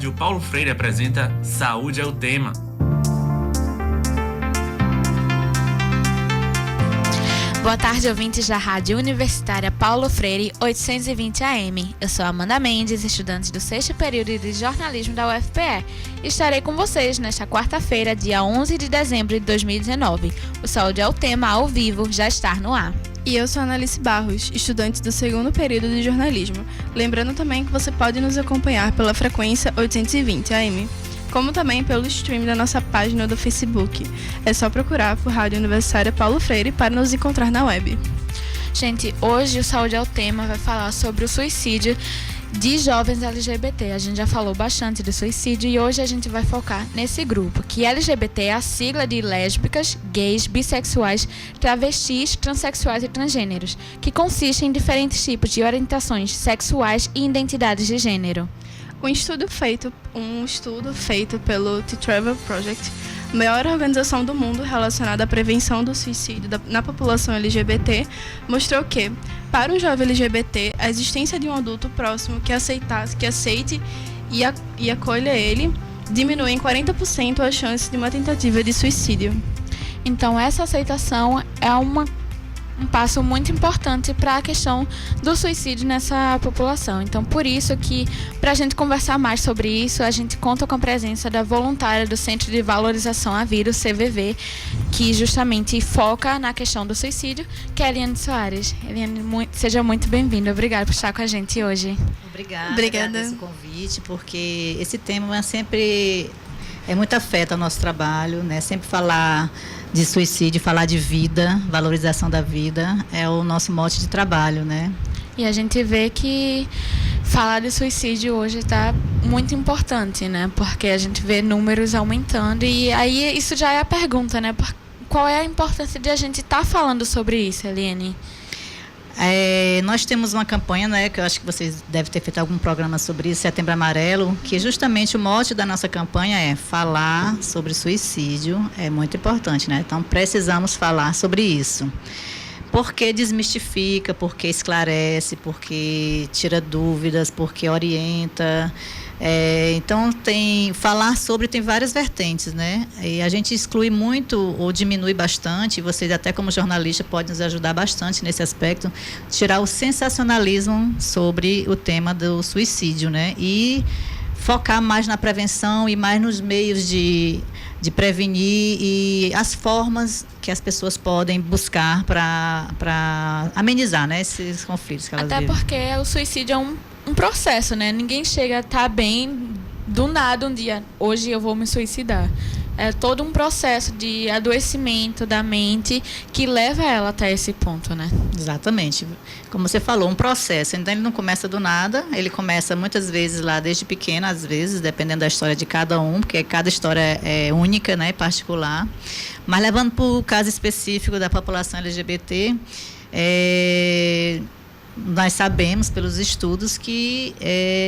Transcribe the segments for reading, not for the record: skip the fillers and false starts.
Rádio Paulo Freire apresenta Saúde é o Tema. Boa tarde, ouvintes da Rádio Universitária Paulo Freire 820 AM. Eu sou Amanda Mendes, estudante do 6º período de jornalismo da UFPE. Estarei com vocês nesta quarta-feira, dia 11 de dezembro de 2019. O Saúde é o Tema ao vivo já está no ar. E eu sou Analice Barros, estudante do 2º período de jornalismo. Lembrando também que você pode nos acompanhar pela frequência 820 AM, como também pelo stream da nossa página do Facebook. É só procurar por Rádio Universitária Paulo Freire para nos encontrar na web. Gente, hoje o Saúde é o Tema vai falar sobre o suicídio de jovens LGBT. A gente já falou bastante do suicídio e hoje a gente vai focar nesse grupo, que LGBT é a sigla de lésbicas, gays, bissexuais, travestis, transexuais e transgêneros, que consiste em diferentes tipos de orientações sexuais e identidades de gênero. Um estudo feito pelo The Trevor Project, a maior organização do mundo relacionada à prevenção do suicídio na população LGBT, mostrou que, para um jovem LGBT, a existência de um adulto próximo que aceite e acolha ele, diminui em 40% a chance de uma tentativa de suicídio. Então, essa aceitação é um passo muito importante para a questão do suicídio nessa população. Então, por isso que, para a gente conversar mais sobre isso, a gente conta com a presença da voluntária do Centro de Valorização à Vida, o CVV, que justamente foca na questão do suicídio, que é a Eliane Soares. Eliane, seja muito bem-vinda. Obrigada por estar com a gente hoje. Obrigada. Obrigada. Pelo convite, porque esse tema sempre muito afeta o nosso trabalho, né? Sempre falar de suicídio, falar de vida, valorização da vida, é o nosso mote de trabalho, né? E a gente vê que falar de suicídio hoje está muito importante, né? Porque a gente vê números aumentando e aí isso já é a pergunta, né? Qual é a importância de a gente estar falando sobre isso, Eliane? Nós temos uma campanha, né, que eu acho que vocês devem ter feito algum programa sobre isso, Setembro Amarelo, que justamente o mote da nossa campanha é falar sobre suicídio, é muito importante, né? Então precisamos falar sobre isso. Porque desmistifica, porque esclarece, porque tira dúvidas, porque orienta. Então, falar sobre tem várias vertentes, né? E a gente exclui muito ou diminui bastante, vocês até como jornalista podem nos ajudar bastante nesse aspecto, tirar o sensacionalismo sobre o tema do suicídio, né? E focar mais na prevenção e mais nos meios de prevenir e as formas que as pessoas podem buscar para amenizar, né, esses conflitos que elas vivem. Até porque o suicídio é um processo, né? Ninguém chega a estar bem do nada um dia, hoje eu vou me suicidar. É todo um processo de adoecimento da mente que leva ela até esse ponto, né? Exatamente. Como você falou, um processo. Então, ele não começa do nada, ele começa muitas vezes lá desde pequeno, às vezes, dependendo da história de cada um, porque cada história é única, né, particular. Mas levando para o caso específico da população LGBT, nós sabemos pelos estudos que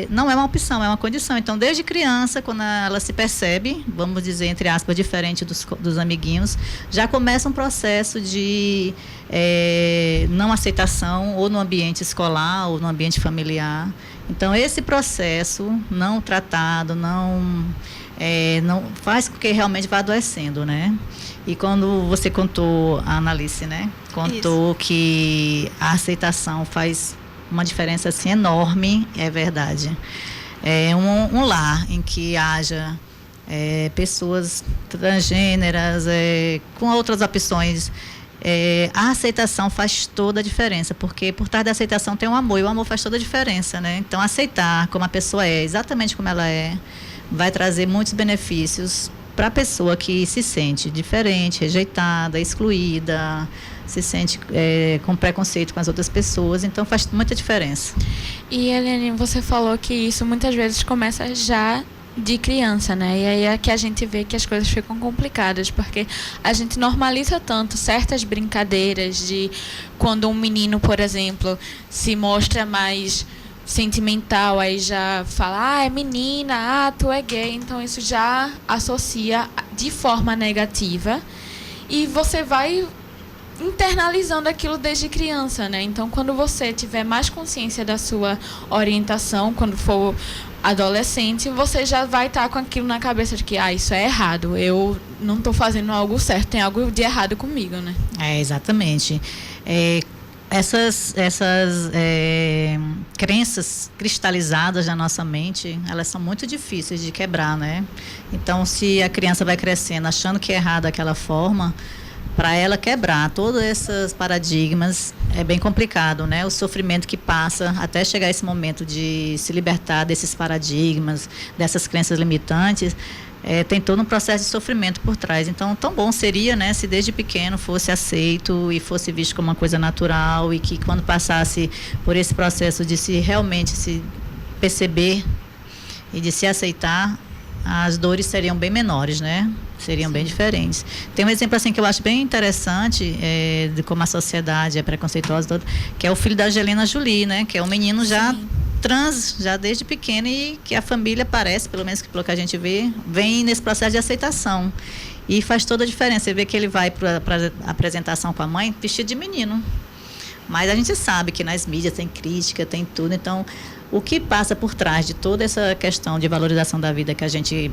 não é uma opção, é uma condição. Então, desde criança, quando ela se percebe, vamos dizer, entre aspas, diferente dos amiguinhos, já começa um processo de não aceitação, ou no ambiente escolar, ou no ambiente familiar. Então, esse processo não tratado, não faz com que realmente vá adoecendo, né? E quando você contou, a Analice, né? Contou que a aceitação faz uma diferença assim enorme, é verdade. É um lar em que haja pessoas transgêneras, com outras opções, a aceitação faz toda a diferença, porque por trás da aceitação tem um amor, e o amor faz toda a diferença, né? Então, aceitar como a pessoa é, exatamente como ela é, vai trazer muitos benefícios para a pessoa que se sente diferente, rejeitada, excluída, se sente com preconceito com as outras pessoas, então faz muita diferença. E, Eliane, você falou que isso muitas vezes começa já de criança, né? E aí é que a gente vê que as coisas ficam complicadas, porque a gente normaliza tanto certas brincadeiras de quando um menino, por exemplo, se mostra mais sentimental, aí já fala, é menina, tu é gay, então isso já associa de forma negativa e você vai internalizando aquilo desde criança, né? Então, quando você tiver mais consciência da sua orientação, quando for adolescente, você já vai estar com aquilo na cabeça de que, isso é errado, eu não estou fazendo algo certo, tem algo de errado comigo, né? Exatamente. Essas crenças cristalizadas na nossa mente, elas são muito difíceis de quebrar, né? Então, se a criança vai crescendo achando que é errado daquela forma, para ela quebrar todos esses paradigmas é bem complicado, né? O sofrimento que passa até chegar esse momento de se libertar desses paradigmas, dessas crenças limitantes, tem todo um processo de sofrimento por trás. Então, tão bom seria, né, se desde pequeno fosse aceito e fosse visto como uma coisa natural, e que quando passasse por esse processo de realmente se perceber e de se aceitar, as dores seriam bem menores, né? Seriam bem diferentes. Tem um exemplo assim que eu acho bem interessante de como a sociedade é preconceituosa, que é o filho da Angelina Jolie, né? Que é um menino já trans, já desde pequeno, e que a família parece, pelo menos pelo que a gente vê, vem nesse processo de aceitação. E faz toda a diferença. Você vê que ele vai para a apresentação com a mãe vestido de menino. Mas a gente sabe que nas mídias tem crítica, tem tudo. Então, o que passa por trás de toda essa questão de valorização da vida que a gente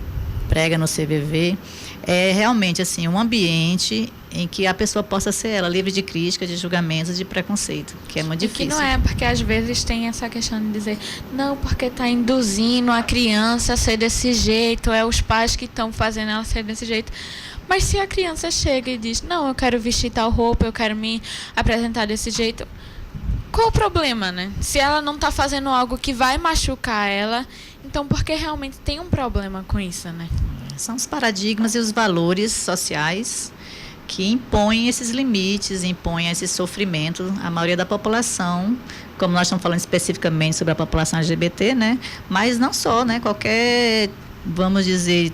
prega no CVV é realmente assim, um ambiente em que a pessoa possa ser ela livre de crítica, de julgamentos, de preconceito, que é muito difícil. Que não é, porque às vezes tem essa questão de dizer, não, porque está induzindo a criança a ser desse jeito, é os pais que estão fazendo ela ser desse jeito. Mas se a criança chega e diz, não, eu quero vestir tal roupa, eu quero me apresentar desse jeito, qual o problema, né? Se ela não está fazendo algo que vai machucar ela, então porque realmente tem um problema com isso, né? São os paradigmas e os valores sociais que impõem esses limites, impõem esse sofrimento à maioria da população, como nós estamos falando especificamente sobre a população LGBT, né? Mas não só, né? Qualquer, vamos dizer,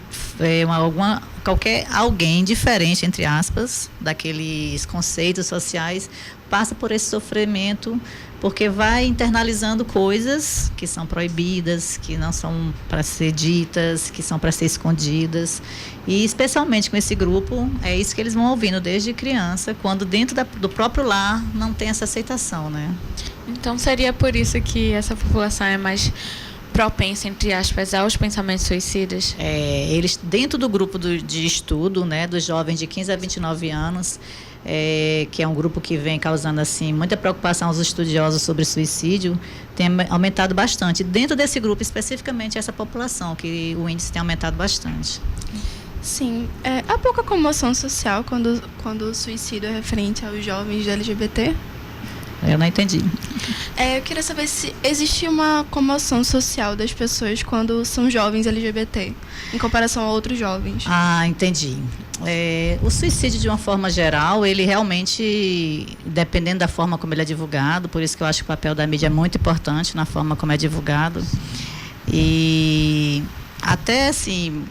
qualquer alguém diferente, entre aspas, daqueles conceitos sociais, passa por esse sofrimento, porque vai internalizando coisas que são proibidas, que não são para ser ditas, que são para ser escondidas. E especialmente com esse grupo, é isso que eles vão ouvindo desde criança, quando dentro do próprio lar não tem essa aceitação, né? Então seria por isso que essa população é mais propensa, entre aspas, aos pensamentos suicidas? Eles, dentro do grupo de estudo, né, dos jovens de 15 a 29 anos, que é um grupo que vem causando assim, muita preocupação aos estudiosos sobre suicídio, tem aumentado bastante. Dentro desse grupo, especificamente, essa população, que o índice tem aumentado bastante. Sim. Há pouca comoção social quando o suicídio é referente aos jovens LGBT? Eu não entendi. Eu queria saber se existe uma comoção social das pessoas quando são jovens LGBT, em comparação a outros jovens. Entendi. O suicídio, de uma forma geral, ele realmente, dependendo da forma como ele é divulgado, por isso que eu acho que o papel da mídia é muito importante na forma como é divulgado. E até, assim,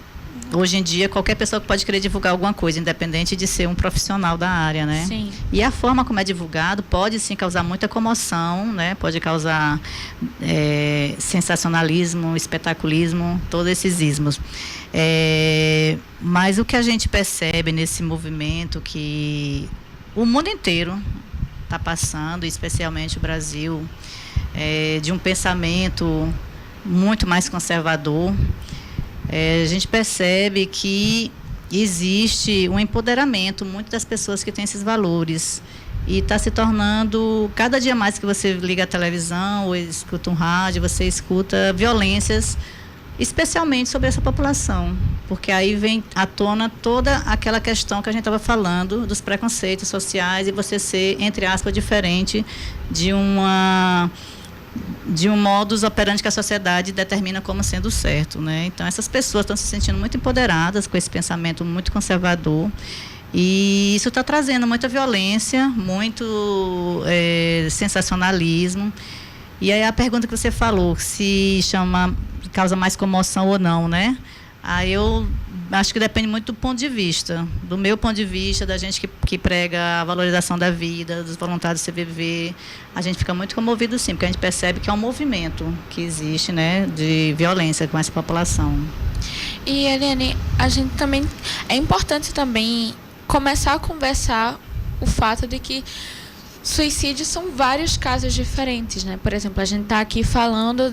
hoje em dia, qualquer pessoa pode querer divulgar alguma coisa, independente de ser um profissional da área, né? Sim. E a forma como é divulgado pode, sim, causar muita comoção, né? Pode causar sensacionalismo, espetaculismo, todos esses ismos. Mas o que a gente percebe nesse movimento que o mundo inteiro está passando, especialmente o Brasil, de um pensamento muito mais conservador, a gente percebe que existe um empoderamento muito das pessoas que têm esses valores, e está se tornando, cada dia mais que você liga a televisão ou escuta um rádio, você escuta violências, especialmente sobre essa população, porque aí vem à tona toda aquela questão que a gente estava falando dos preconceitos sociais e você ser, entre aspas, diferente de um modus operandi que a sociedade determina como sendo certo, né? Então, essas pessoas estão se sentindo muito empoderadas com esse pensamento muito conservador, e isso está trazendo muita violência, muito sensacionalismo. E aí a pergunta que você falou, se causa mais comoção ou não, né? Aí eu acho que depende muito do ponto de vista, do meu ponto de vista, da gente que prega a valorização da vida, dos voluntários do CVV. A gente fica muito comovido, sim, porque a gente percebe que é um movimento que existe, né, de violência com essa população. E, Eliane, a gente também, é importante também começar a conversar o fato de que suicídio são vários casos diferentes, né? Por exemplo, a gente está aqui falando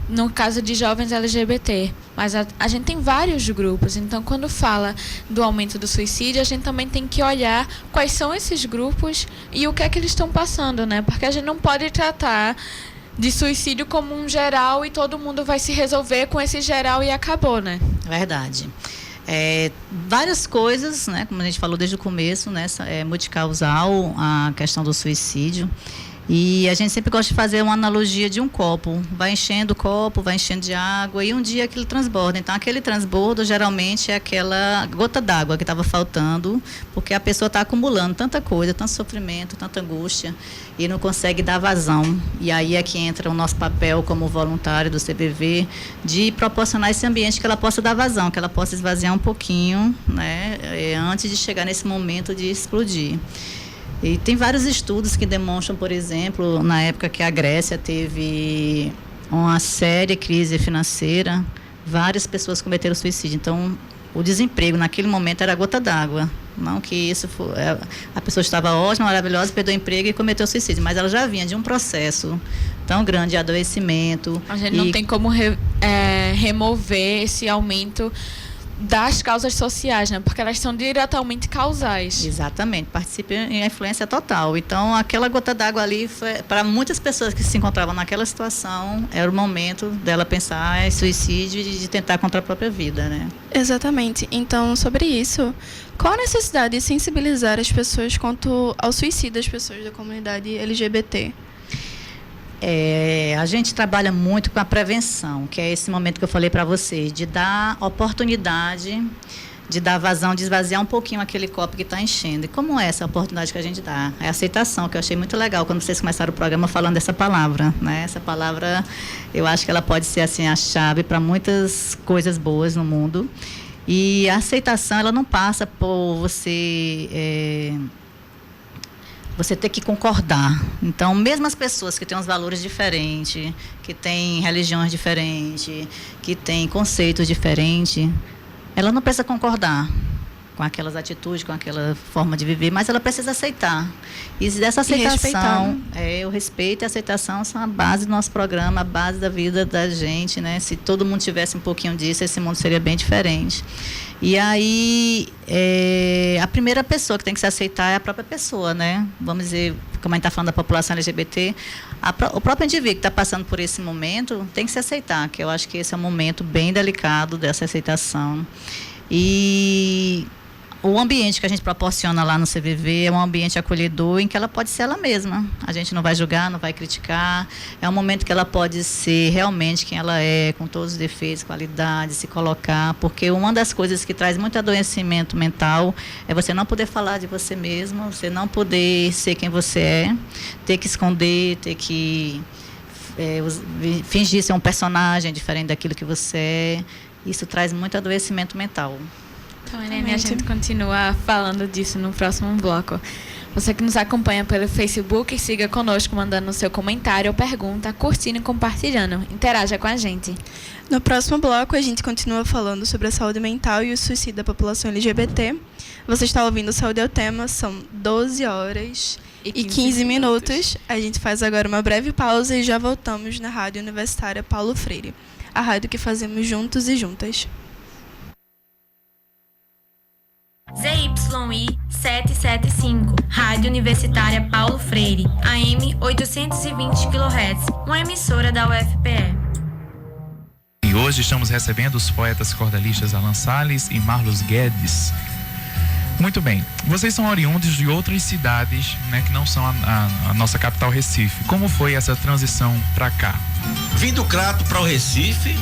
no caso de jovens LGBT, mas a gente tem vários grupos. Então, quando fala do aumento do suicídio, a gente também tem que olhar quais são esses grupos e o que é que eles estão passando, né? Porque a gente não pode tratar de suicídio como um geral e todo mundo vai se resolver com esse geral e acabou, né? Verdade. Várias coisas, né, como a gente falou desde o começo, né, multicausal a questão do suicídio. E a gente sempre gosta de fazer uma analogia de um copo. Vai enchendo o copo, vai enchendo de água e um dia aquilo transborda. Então, aquele transbordo geralmente é aquela gota d'água que estava faltando, porque a pessoa está acumulando tanta coisa, tanto sofrimento, tanta angústia e não consegue dar vazão. E aí é que entra o nosso papel como voluntário do CBV de proporcionar esse ambiente que ela possa dar vazão, que ela possa esvaziar um pouquinho, né, antes de chegar nesse momento de explodir. E tem vários estudos que demonstram, por exemplo, na época que a Grécia teve uma séria crise financeira, várias pessoas cometeram suicídio. Então, o desemprego naquele momento era a gota d'água. Não que isso a pessoa estava ótima, maravilhosa, perdeu o emprego e cometeu suicídio, mas ela já vinha de um processo tão grande de adoecimento. A gente não tem como remover esse aumento das causas sociais, né? Porque elas são diretamente causais. Exatamente, participa em influência total. Então, aquela gota d'água ali, para muitas pessoas que se encontravam naquela situação, era o momento dela pensar em suicídio e de tentar contra a própria vida, né? Exatamente. Então, sobre isso, qual a necessidade de sensibilizar as pessoas quanto ao suicídio das pessoas da comunidade LGBT? A gente trabalha muito com a prevenção, que é esse momento que eu falei para vocês, de dar oportunidade, de dar vazão, de esvaziar um pouquinho aquele copo que está enchendo. E como é essa oportunidade que a gente dá? É a aceitação, que eu achei muito legal quando vocês começaram o programa falando dessa palavra, né? Essa palavra, eu acho que ela pode ser assim a chave para muitas coisas boas no mundo. E a aceitação, ela não passa por você ter que concordar. Então, mesmo as pessoas que têm uns valores diferentes, que têm religiões diferentes, que têm conceitos diferentes, ela não precisa concordar com aquelas atitudes, com aquela forma de viver, mas ela precisa aceitar. E dessa aceitação, o respeito e a aceitação são a base do nosso programa, a base da vida da gente, né? Se todo mundo tivesse um pouquinho disso, esse mundo seria bem diferente. E aí, a primeira pessoa que tem que se aceitar é a própria pessoa, né? Vamos dizer, como a gente está falando da população LGBT, o próprio indivíduo que está passando por esse momento tem que se aceitar, que eu acho que esse é um momento bem delicado dessa aceitação. E o ambiente que a gente proporciona lá no CVV é um ambiente acolhedor em que ela pode ser ela mesma. A gente não vai julgar, não vai criticar. É um momento que ela pode ser realmente quem ela é, com todos os defeitos, qualidades, se colocar. Porque uma das coisas que traz muito adoecimento mental é você não poder falar de você mesma, você não poder ser quem você é, ter que esconder, ter que fingir ser um personagem diferente daquilo que você é. Isso traz muito adoecimento mental. Então, Helene, a gente continua falando disso no próximo bloco. Você que nos acompanha pelo Facebook, siga conosco mandando o seu comentário ou pergunta, curtindo e compartilhando. Interaja com a gente. No próximo bloco, a gente continua falando sobre a saúde mental e o suicídio da população LGBT. Você está ouvindo Saúde é o Tema, são 12 horas e 15 minutos. A gente faz agora uma breve pausa e já voltamos na Rádio Universitária Paulo Freire, a rádio que fazemos juntos e juntas. ZYI 775, Rádio Universitária Paulo Freire, AM 820 kHz, uma emissora da UFPE. E hoje estamos recebendo os poetas cordalistas Alan Salles e Marlos Guedes. Muito bem, vocês são oriundos de outras cidades, né, que não são a nossa capital Recife. Como foi essa transição para cá? Vim do Crato para o Recife,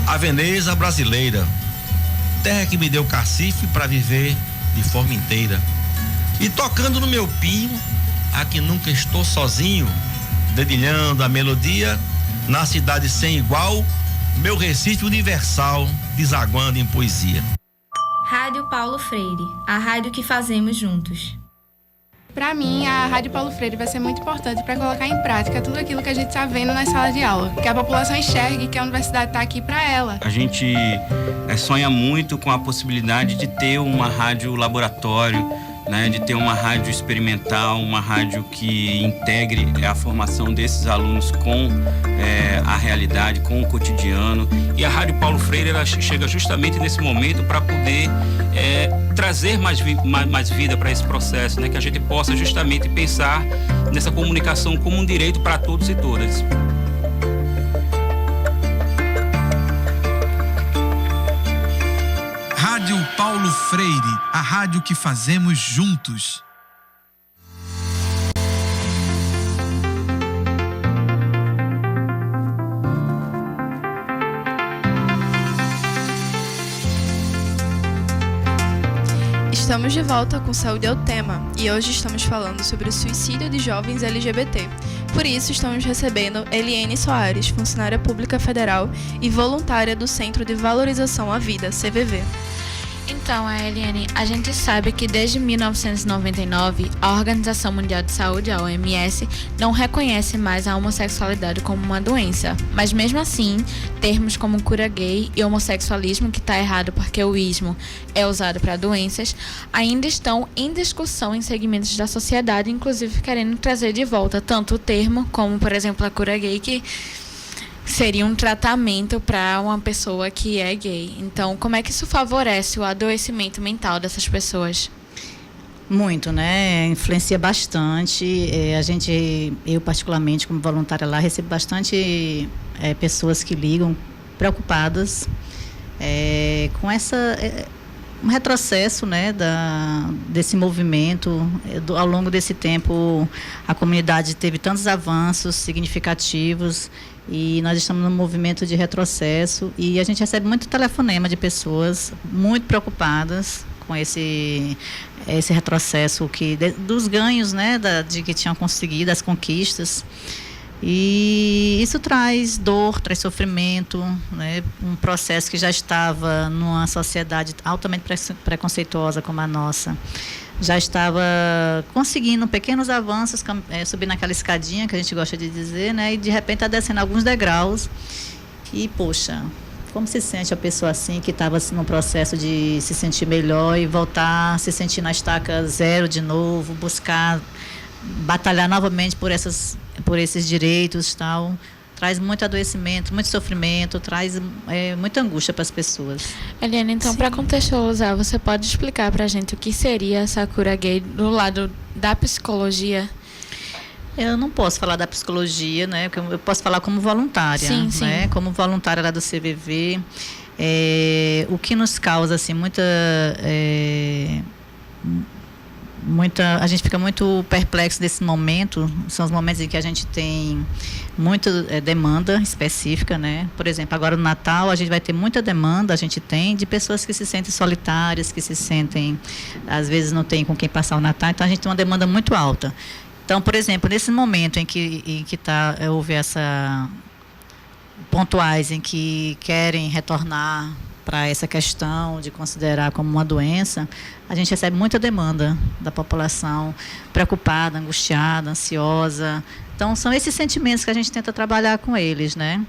a Veneza brasileira, terra que me deu cacife para viver de forma inteira. E tocando no meu pinho, aqui nunca estou sozinho, dedilhando a melodia, na cidade sem igual, meu Recife universal, desaguando em poesia. Rádio Paulo Freire, a rádio que fazemos juntos. Para mim, a Rádio Paulo Freire vai ser muito importante para colocar em prática tudo aquilo que a gente está vendo nas salas de aula. Que a população enxergue que a universidade está aqui para ela. A gente sonha muito com a possibilidade de ter uma rádio laboratório, né, de ter uma rádio experimental, uma rádio que integre a formação desses alunos com a realidade, com o cotidiano. E a Rádio Paulo Freire, ela chega justamente nesse momento para poder trazer mais vida para esse processo, né, que a gente possa justamente pensar nessa comunicação como um direito para todos e todas. Rádio Paulo Freire, a rádio que fazemos juntos. Estamos de volta com Saúde é o Tema e hoje estamos falando sobre o suicídio de jovens LGBT. Por isso, estamos recebendo Eliane Soares, funcionária pública federal e voluntária do Centro de Valorização à Vida, CVV. Então, Eliane, a gente sabe que desde 1999, a Organização Mundial de Saúde, a OMS, não reconhece mais a homossexualidade como uma doença. Mas mesmo assim, termos como cura gay e homossexualismo, que está errado porque o ismo é usado para doenças, ainda estão em discussão em segmentos da sociedade, inclusive querendo trazer de volta tanto o termo como, por exemplo, a cura gay, que seria um tratamento para uma pessoa que é gay. Então, como é que isso favorece o adoecimento mental dessas pessoas? Muito, né? Influencia bastante. Eu particularmente, como voluntária lá, recebo bastante pessoas que ligam preocupadas com um retrocesso, né, desse movimento. Ao longo desse tempo, a comunidade teve tantos avanços significativos e nós estamos num movimento de retrocesso e a gente recebe muito telefonema de pessoas muito preocupadas com esse retrocesso dos ganhos, né, de que tinham conseguido, as conquistas. E isso traz dor, traz sofrimento, né? Um processo que já estava numa sociedade altamente preconceituosa como a nossa. Já estava conseguindo pequenos avanços, subindo aquela escadinha que a gente gosta de dizer, né? E de repente está descendo alguns degraus. E, poxa, como se sente a pessoa assim, que estava num processo de se sentir melhor e voltar a se sentir na estaca zero de novo, batalhar novamente por esses direitos, tal. Traz muito adoecimento, muito sofrimento, traz muita angústia para as pessoas. Eliane, então, para contextualizar, você pode explicar para a gente o que seria essa cura gay do lado da psicologia? Eu não posso falar da psicologia, né? Eu posso falar como voluntária, sim, né? Sim. Como voluntária lá do CVV, o que nos causa assim a gente fica muito perplexo nesse momento. São os momentos em que a gente tem muita demanda específica, né? Por exemplo, agora no Natal a gente vai ter muita demanda, a gente tem, de pessoas que se sentem solitárias, que se sentem, às vezes não tem com quem passar o Natal, então a gente tem uma demanda muito alta. Então, por exemplo, nesse momento em que houve pontuais em que querem retornar para essa questão de considerar como uma doença, a gente recebe muita demanda da população preocupada, angustiada, ansiosa. Então, são esses sentimentos que a gente tenta trabalhar com eles, né?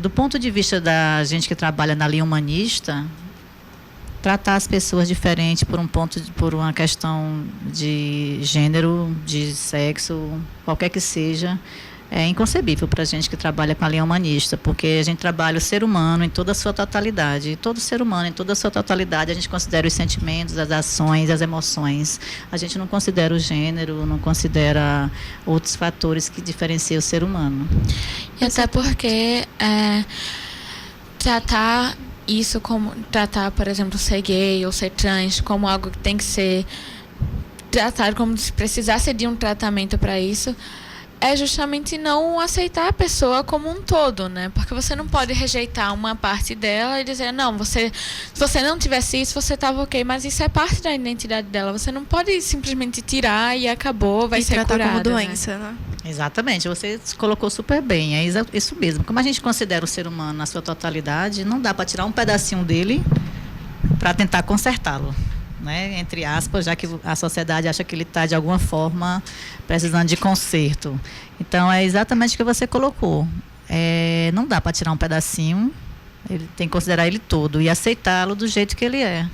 Do ponto de vista da gente que trabalha na linha humanista, tratar as pessoas diferente por uma questão de gênero, de sexo, qualquer que seja, é inconcebível para a gente que trabalha com a linha humanista, porque a gente trabalha o ser humano em toda a sua totalidade. E todo ser humano, em toda a sua totalidade, a gente considera os sentimentos, as ações, as emoções. A gente não considera o gênero, não considera outros fatores que diferenciam o ser humano. E até porque tratar, por exemplo, ser gay ou ser trans como algo que tem que ser tratado como se precisasse de um tratamento para isso, é justamente não aceitar a pessoa como um todo, né? Porque você não pode rejeitar uma parte dela e dizer, não, se você não tivesse isso, você estava ok, mas isso é parte da identidade dela. Você não pode simplesmente tirar e acabou, vai ser curada, como doença, né? Exatamente, você colocou super bem, é isso mesmo. Como a gente considera o ser humano na sua totalidade, não dá para tirar um pedacinho dele para tentar consertá-lo, né? Entre aspas, já que a sociedade acha que ele está, de alguma forma, precisando de conserto. Então, é exatamente o que você colocou. Não dá para tirar um pedacinho, ele tem que considerar ele todo e aceitá-lo do jeito que ele é.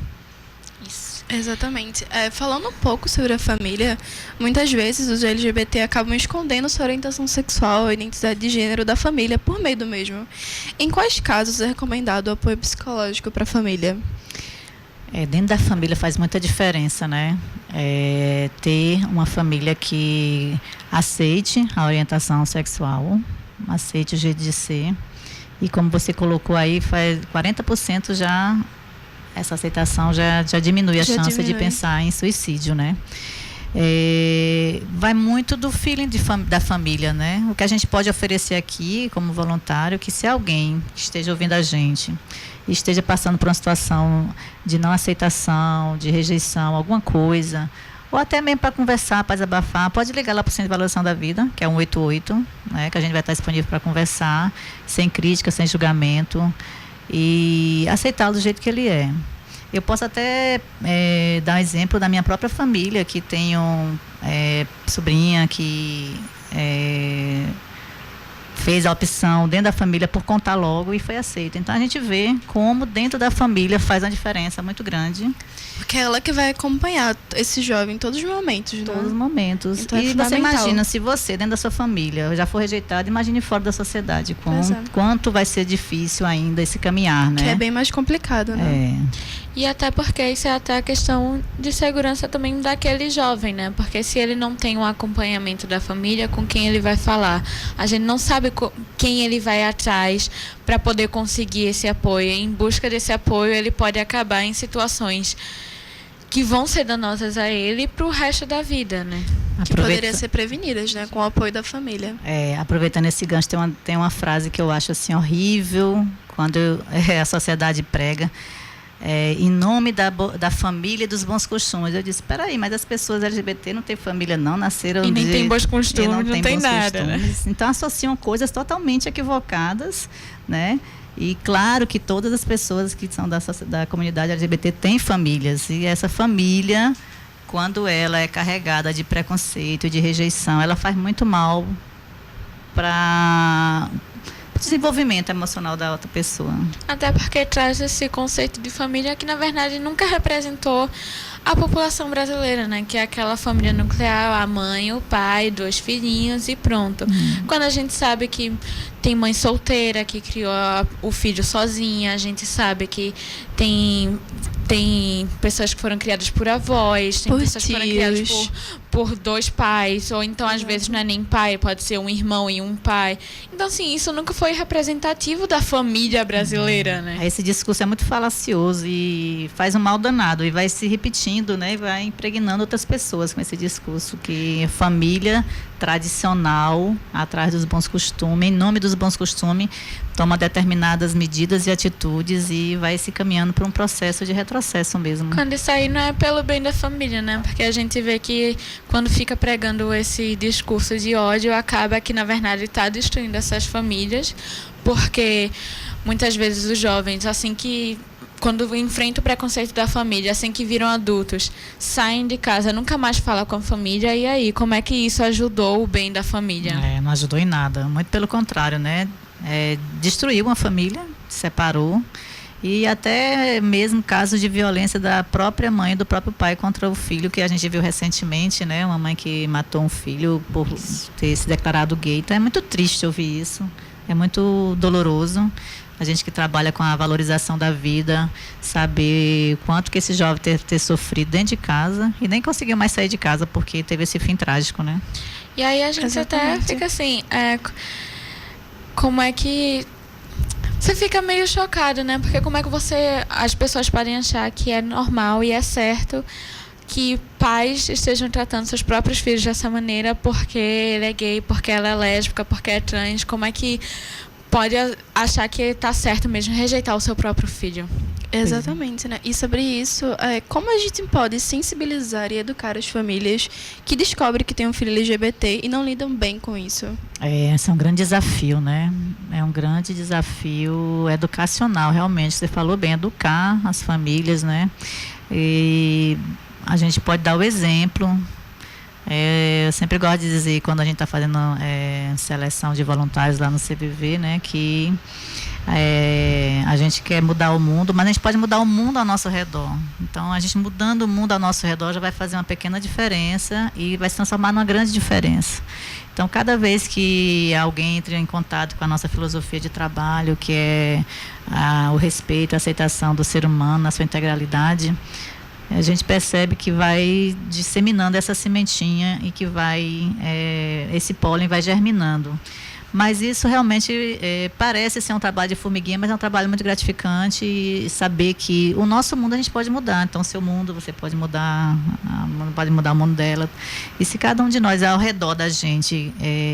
Isso. Exatamente. Falando um pouco sobre a família, muitas vezes os LGBT acabam escondendo sua orientação sexual e identidade de gênero da família por medo mesmo. Em quais casos é recomendado o apoio psicológico para a família? Dentro da família faz muita diferença, né? Ter uma família que aceite a orientação sexual, aceite o jeito de ser. E como você colocou aí, faz 40% já, essa aceitação já diminui a chance de pensar em suicídio, né? Vai muito do feeling da família, né? O que a gente pode oferecer aqui como voluntário, que se alguém que esteja ouvindo a gente e esteja passando por uma situação de não aceitação, de rejeição, alguma coisa, ou até mesmo para conversar, para desabafar, pode ligar lá para o Centro de Valorização da Vida, que é 188, né? Que a gente vai estar disponível para conversar, sem crítica, sem julgamento, e aceitá-lo do jeito que ele é. Eu posso até dar um exemplo da minha própria família, que tenho sobrinha que fez a opção dentro da família por contar logo e foi aceita. Então a gente vê como dentro da família faz uma diferença muito grande. Porque é ela que vai acompanhar esse jovem em todos os momentos, né? Todos os momentos. Então e você imagina, se você dentro da sua família já for rejeitado, imagine fora da sociedade. Quanto vai ser difícil ainda esse caminhar, né? Que é bem mais complicado, né? E até porque isso é até a questão de segurança também daquele jovem, né? Porque se ele não tem um acompanhamento da família, com quem ele vai falar? A gente não sabe quem ele vai atrás para poder conseguir esse apoio. Em busca desse apoio, ele pode acabar em situações que vão ser danosas a ele para o resto da vida, né? Que poderiam ser prevenidas, né? Com o apoio da família. Aproveitando esse gancho, tem uma frase que eu acho assim horrível, quando a sociedade prega. Em nome da família e dos bons costumes. Eu disse, espera aí, mas as pessoas LGBT não têm família não, nasceram e nem tem bons costumes, não tem nada, costumes, né? Então associam coisas totalmente equivocadas, né? E claro que todas as pessoas que são da comunidade LGBT têm famílias, e essa família, quando ela é carregada de preconceito, de rejeição, ela faz muito mal para desenvolvimento emocional da outra pessoa. Até porque traz esse conceito de família que, na verdade, nunca representou a população brasileira, né? Que é aquela família nuclear, a mãe, o pai, 2 filhinhos e pronto. Quando a gente sabe que tem mãe solteira que criou o filho sozinha, a gente sabe que tem pessoas que foram criadas por avós, tem pessoas que foram criadas por 2 pais, ou então às vezes não é nem pai, pode ser um irmão e um pai. Então, assim, isso nunca foi representativo da família brasileira, né? Esse discurso é muito falacioso e faz um mal danado, e vai se repetindo, né? E vai impregnando outras pessoas com esse discurso, que família tradicional, atrás dos bons costumes, em nome dos bons costumes, toma determinadas medidas e atitudes e vai se caminhando para um processo de retrocesso mesmo. Quando isso aí não é pelo bem da família, né? Porque a gente vê que quando fica pregando esse discurso de ódio, acaba que, na verdade, está destruindo essas famílias, porque muitas vezes os jovens, assim que quando enfrentam o preconceito da família, assim que viram adultos, saem de casa, nunca mais falam com a família. E aí, como é que isso ajudou o bem da família? Não ajudou em nada, muito pelo contrário, né? Destruiu uma família, separou, e até mesmo casos de violência da própria mãe e do próprio pai contra o filho, que a gente viu recentemente, né? Uma mãe que matou um filho por ter se declarado gay. Então é muito triste ouvir isso, é muito doloroso. A gente que trabalha com a valorização da vida, saber quanto que esse jovem ter sofrido dentro de casa e nem conseguiu mais sair de casa porque teve esse fim trágico, né? E aí a gente até fica assim, como é que... Você fica meio chocado, né? Porque como é que as pessoas podem achar que é normal e é certo que pais estejam tratando seus próprios filhos dessa maneira porque ele é gay, porque ela é lésbica, porque é trans? Como é que pode achar que está certo mesmo rejeitar o seu próprio filho? Exatamente, né? E sobre isso, como a gente pode sensibilizar e educar as famílias que descobrem que tem um filho LGBT e não lidam bem com isso? Esse é um grande desafio, né? É um grande desafio educacional, realmente. Você falou bem, educar as famílias, né? E a gente pode dar o exemplo. Eu sempre gosto de dizer, quando a gente está fazendo seleção de voluntários lá no CVV, né, que A gente quer mudar o mundo, mas a gente pode mudar o mundo ao nosso redor. Então, a gente mudando o mundo ao nosso redor já vai fazer uma pequena diferença e vai se transformar numa grande diferença. Então, cada vez que alguém entra em contato com a nossa filosofia de trabalho, que é o respeito, a aceitação do ser humano na sua integralidade, a gente percebe que vai disseminando essa sementinha e que esse pólen vai germinando. Mas isso realmente parece ser um trabalho de formiguinha, mas é um trabalho muito gratificante, e saber que o nosso mundo a gente pode mudar. Então, o seu mundo você pode mudar, pode mudar o mundo dela. E se cada um de nós ao redor da gente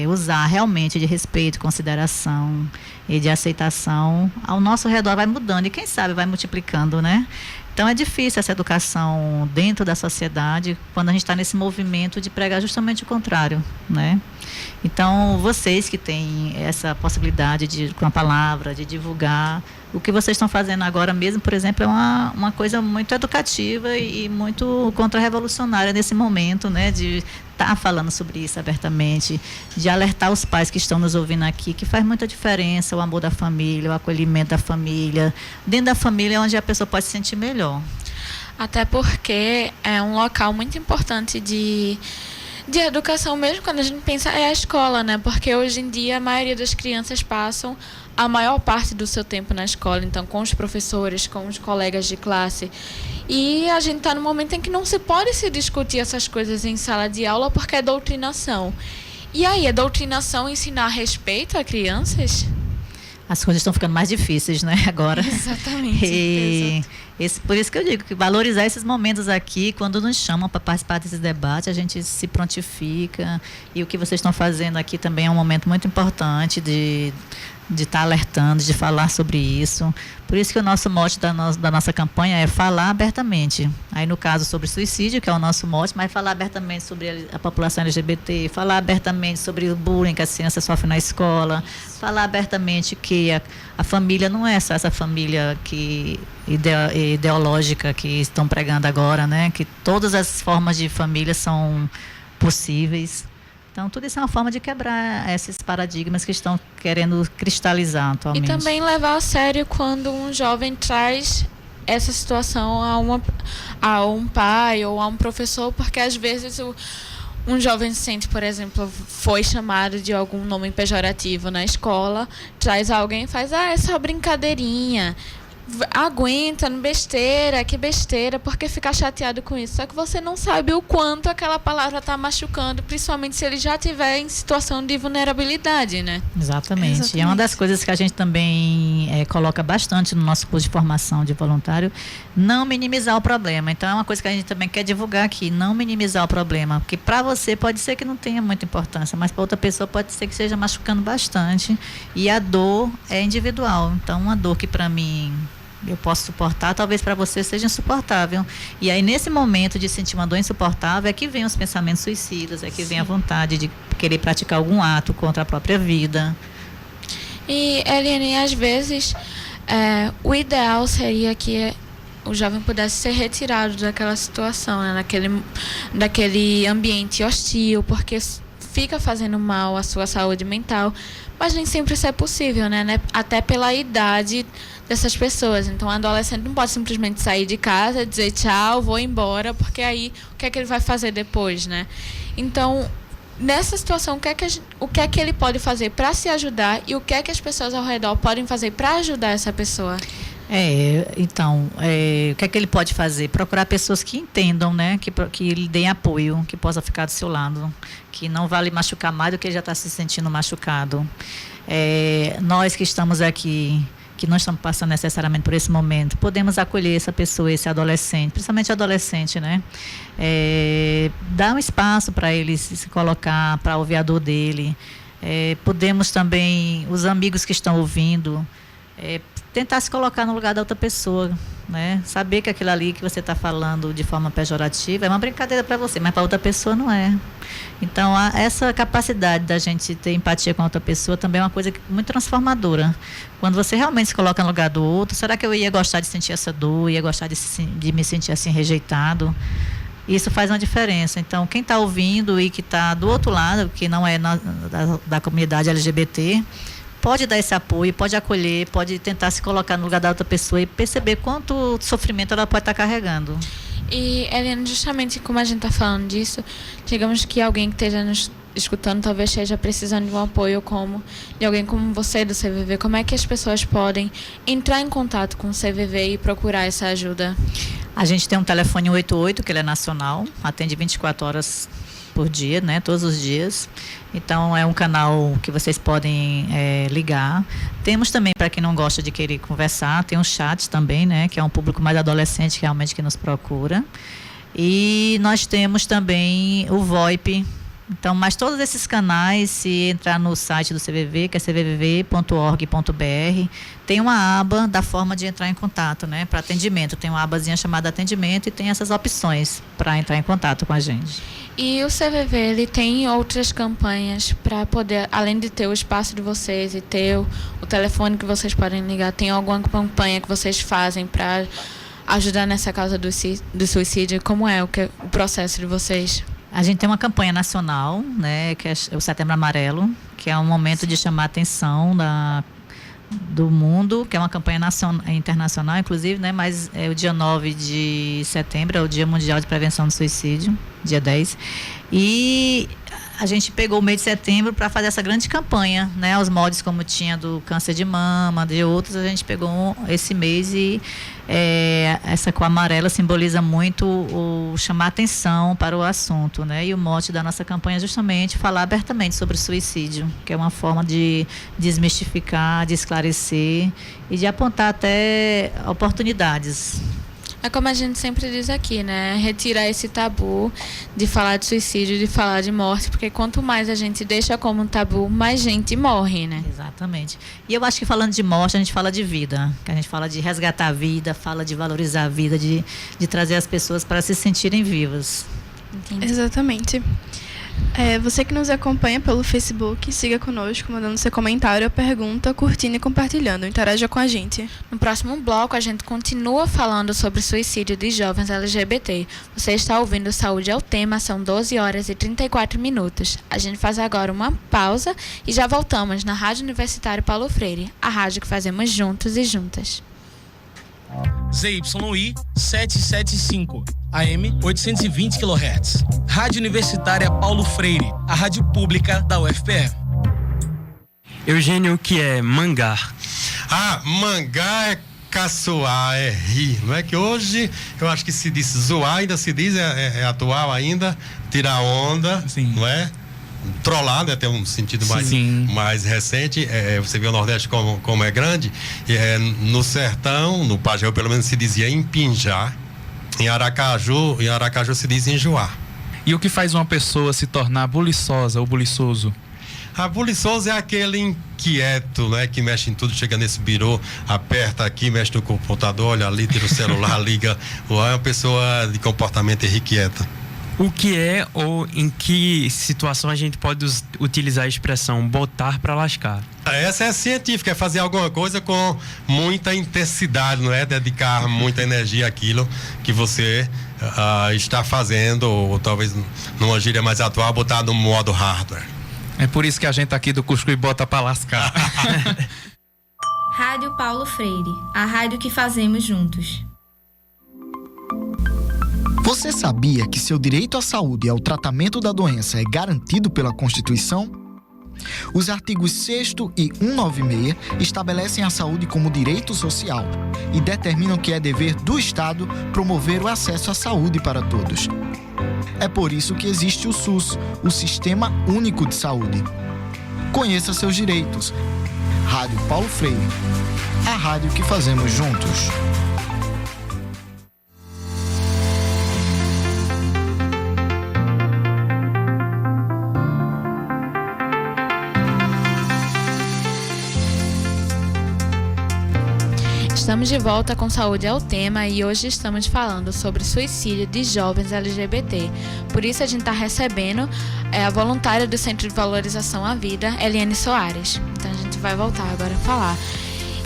usar realmente de respeito, consideração e de aceitação, ao nosso redor vai mudando e quem sabe vai multiplicando, né? Então é difícil essa educação dentro da sociedade quando a gente está nesse movimento de pregar justamente o contrário, né? Então, vocês que têm essa possibilidade de, com a palavra, de divulgar, o que vocês estão fazendo agora mesmo, por exemplo, é uma coisa muito educativa e muito contra-revolucionária nesse momento, né? De estar falando sobre isso abertamente, de alertar os pais que estão nos ouvindo aqui, que faz muita diferença o amor da família, o acolhimento da família. Dentro da família é onde a pessoa pode se sentir melhor. Até porque é um local muito importante de educação mesmo, quando a gente pensa, é a escola, né? Porque hoje em dia a maioria das crianças passam a maior parte do seu tempo na escola, então com os professores, com os colegas de classe. E a gente está num momento em que não se pode se discutir essas coisas em sala de aula porque é doutrinação. E aí, a doutrinação ensinar respeito a crianças? As coisas estão ficando mais difíceis, né, agora. Exatamente. Por isso que eu digo que valorizar esses momentos aqui, quando nos chamam para participar desses debates, a gente se prontifica. E o que vocês estão fazendo aqui também é um momento muito importante de estar alertando, de falar sobre isso. Por isso que o nosso mote da nossa campanha é falar abertamente. Aí, no caso, sobre suicídio, que é o nosso mote, mas falar abertamente sobre a população LGBT, falar abertamente sobre o bullying que as crianças sofrem na escola, falar abertamente que a família não é só essa família ideológica que estão pregando agora, né? Que todas as formas de família são possíveis. Então, tudo isso é uma forma de quebrar esses paradigmas que estão querendo cristalizar atualmente. E também levar a sério quando um jovem traz essa situação a um pai ou a um professor, porque às vezes um jovem se sente, por exemplo, foi chamado de algum nome pejorativo na escola, traz alguém e faz, é só brincadeirinha. Aguenta, besteira, que besteira, porque ficar chateado com isso. Só que você não sabe o quanto aquela palavra está machucando, principalmente se ele já estiver em situação de vulnerabilidade, né? Exatamente. E é uma das coisas que a gente também coloca bastante no nosso curso de formação de voluntário, não minimizar o problema. Então é uma coisa que a gente também quer divulgar aqui, não minimizar o problema, porque para você pode ser que não tenha muita importância, mas para outra pessoa pode ser que esteja machucando bastante, e a dor é individual. Então uma dor que para mim eu posso suportar, talvez para você seja insuportável. E aí, nesse momento de sentir uma dor insuportável, é que vem os pensamentos suicidas, é que vem a vontade de querer praticar algum ato contra a própria vida. E, Eliane, às vezes, o ideal seria que o jovem pudesse ser retirado daquela situação, né? daquele ambiente hostil, porque fica fazendo mal à sua saúde mental, mas nem sempre isso é possível, né? Até pela idade dessas pessoas. Então, o adolescente não pode simplesmente sair de casa, dizer tchau, vou embora, porque aí o que é que ele vai fazer depois, né? Então, nessa situação, o que é que ele pode fazer para se ajudar e o que é que as pessoas ao redor podem fazer para ajudar essa pessoa? Então, o que é que ele pode fazer? Procurar pessoas que entendam, né? Que lhe deem apoio, que possa ficar do seu lado, que não vá lhe machucar mais do que ele já está se sentindo machucado. Nós que estamos aqui, que não estamos passando necessariamente por esse momento, podemos acolher essa pessoa, esse adolescente, principalmente adolescente, né? Dar um espaço para ele se colocar, para ouvir a dor dele. Podemos também, os amigos que estão ouvindo, tentar se colocar no lugar da outra pessoa, né? Saber que aquilo ali que você está falando de forma pejorativa é uma brincadeira para você, mas para outra pessoa não é. Então, essa capacidade da gente ter empatia com a outra pessoa também é uma coisa muito transformadora. Quando você realmente se coloca no lugar do outro, será que eu ia gostar de sentir essa dor, ia gostar de me sentir assim rejeitado? Isso faz uma diferença. Então, quem está ouvindo e que está do outro lado, que não é da comunidade LGBT, pode dar esse apoio, pode acolher, pode tentar se colocar no lugar da outra pessoa e perceber quanto sofrimento ela pode estar carregando. E, Eliane, justamente como a gente está falando disso, digamos que alguém que esteja nos escutando talvez esteja precisando de um apoio de alguém como você do CVV. Como é que as pessoas podem entrar em contato com o CVV e procurar essa ajuda? A gente tem um telefone 188, que ele é nacional, atende 24 horas por dia, né, todos os dias. Então é um canal que vocês podem ligar. Temos também, para quem não gosta de querer conversar, tem um chat também, né, que é um público mais adolescente realmente que nos procura. E nós temos também o VoIP. Então, mas todos esses canais, se entrar no site do CVV, que é cvv.org.br, tem uma aba da forma de entrar em contato, né, para atendimento. Tem uma abazinha chamada atendimento e tem essas opções para entrar em contato com a gente. E o CVV, ele tem outras campanhas para poder, além de ter o espaço de vocês e ter o telefone que vocês podem ligar, tem alguma campanha que vocês fazem para ajudar nessa causa do suicídio? Como é o processo de vocês? A gente tem uma campanha nacional, né, que é o Setembro Amarelo, que é um momento de chamar a atenção do mundo, que é uma campanha internacional, inclusive, né, mas é o dia 9 de setembro, é o Dia Mundial de Prevenção do Suicídio, dia 10. E a gente pegou o mês de setembro para fazer essa grande campanha, né, aos moldes como tinha do câncer de mama, de outros, a gente pegou esse mês e essa cor amarela simboliza muito o chamar atenção para o assunto, né, e o mote da nossa campanha é justamente falar abertamente sobre o suicídio, que é uma forma de desmistificar, de esclarecer e de apontar até oportunidades. É como a gente sempre diz aqui, né? Retirar esse tabu de falar de suicídio, de falar de morte, porque quanto mais a gente deixa como um tabu, mais gente morre, né? Exatamente. E eu acho que falando de morte, a gente fala de vida, que a gente fala de resgatar a vida, fala de valorizar a vida, de trazer as pessoas para se sentirem vivas. Entendi. Exatamente. Você que nos acompanha pelo Facebook, siga conosco, mandando seu comentário, pergunta, curtindo e compartilhando. Interaja com a gente. No próximo bloco, a gente continua falando sobre suicídio de jovens LGBT. Você está ouvindo Saúde é o Tema, são 12 horas e 34 minutos. A gente faz agora uma pausa e já voltamos na Rádio Universitária Paulo Freire, a rádio que fazemos juntos e juntas. ZYI 775, AM 820 kHz. Rádio Universitária Paulo Freire, a rádio pública da UFPE. Eugênio, o que é mangar? Mangar é caçoar, é rir, não é que hoje eu acho que se diz zoar, ainda se diz, é atual ainda, tirar onda, sim, não é? Trollar, né? Tem um sentido mais recente. Você vê o Nordeste como é grande. No sertão, no Pajeú, pelo menos se dizia empinjar. Em Aracaju se diz enjoar. E o que faz uma pessoa se tornar buliçosa ou buliçoso? Buliçoso é aquele inquieto, né? Que mexe em tudo, chega nesse birô, aperta aqui, mexe no computador, olha ali, tira o celular, liga. É uma pessoa de comportamento irrequieta. O que é ou em que situação a gente pode utilizar a expressão botar para lascar? Essa é científica, é fazer alguma coisa com muita intensidade, não é? Dedicar muita energia àquilo que você está fazendo, ou talvez numa gíria mais atual, botar no modo hardware. É por isso que a gente aqui do Cusco e bota para lascar. Rádio Paulo Freire, a rádio que fazemos juntos. Você sabia que seu direito à saúde e ao tratamento da doença é garantido pela Constituição? Os artigos 6º e 196 estabelecem a saúde como direito social e determinam que é dever do Estado promover o acesso à saúde para todos. É por isso que existe o SUS, o Sistema Único de Saúde. Conheça seus direitos. Rádio Paulo Freire, a rádio que fazemos juntos. Estamos de volta com Saúde é o Tema e hoje estamos falando sobre suicídio de jovens LGBT. Por isso a gente está recebendo a voluntária do Centro de Valorização à Vida, Eliane Soares. Então a gente vai voltar agora a falar.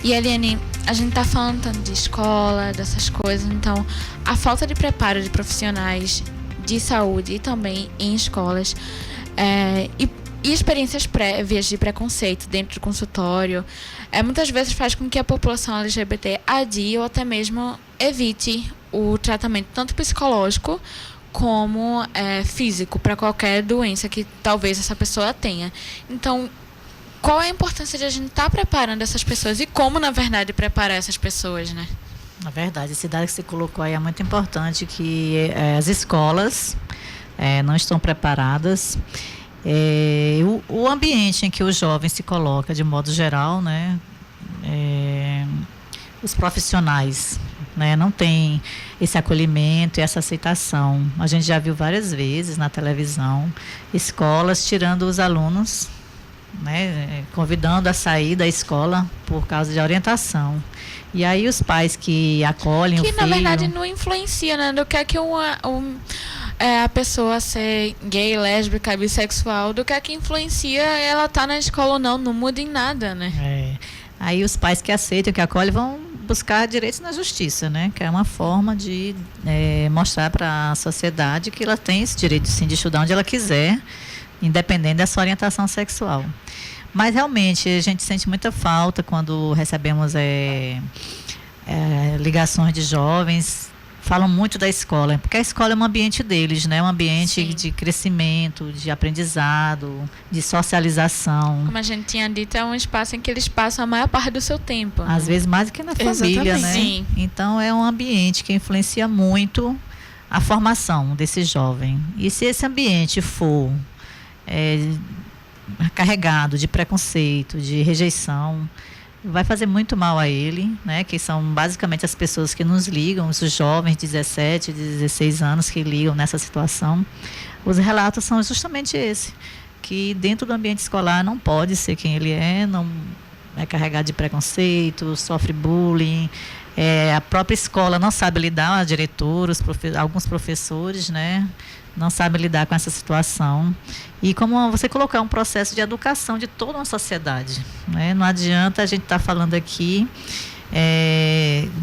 E Eliane, a gente está falando tanto de escola, dessas coisas, então a falta de preparo de profissionais de saúde e também em escolas e e experiências prévias de preconceito dentro do consultório, muitas vezes faz com que a população LGBT adie ou até mesmo evite o tratamento tanto psicológico como físico para qualquer doença que talvez essa pessoa tenha. Então, qual é a importância de a gente estar preparando essas pessoas e como, na verdade, preparar essas pessoas, né? Na verdade, esse dado que você colocou aí é muito importante, que as escolas não estão preparadas. O ambiente em que o jovem se coloca, de modo geral, né? Os profissionais, né, não tem esse acolhimento e essa aceitação. A gente já viu várias vezes na televisão escolas tirando os alunos, né, convidando a sair da escola por causa de orientação. E aí os pais que acolhem o filho... Que, na verdade, não influencia, né? Do que é que a pessoa ser gay, lésbica, bissexual, do que é que influencia ela tá na escola ou não muda em nada, né? Aí os pais que aceitam, que acolhem, vão buscar direitos na justiça, né? Que é uma forma de mostrar para a sociedade que ela tem esse direito, sim, de estudar onde ela quiser, independente da sua orientação sexual. Mas realmente a gente sente muita falta quando recebemos ligações de jovens. Falam muito da escola, porque a escola é um ambiente deles, né? Um ambiente de crescimento, de aprendizado, de socialização. Como a gente tinha dito, é um espaço em que eles passam a maior parte do seu tempo. Às vezes mais do que na família, né? Sim. Então é um ambiente que influencia muito a formação desse jovem. E se esse ambiente for carregado de preconceito, de rejeição, vai fazer muito mal a ele, né? Que são basicamente as pessoas que nos ligam, os jovens de 17, 16 anos que ligam nessa situação. Os relatos são justamente esse, que dentro do ambiente escolar não pode ser quem ele não é carregado de preconceito, sofre bullying, a própria escola não sabe lidar, a diretora, alguns professores, né? Não sabem lidar com essa situação. E como você colocou, é um processo de educação de toda uma sociedade, né? Não adianta a gente estar falando aqui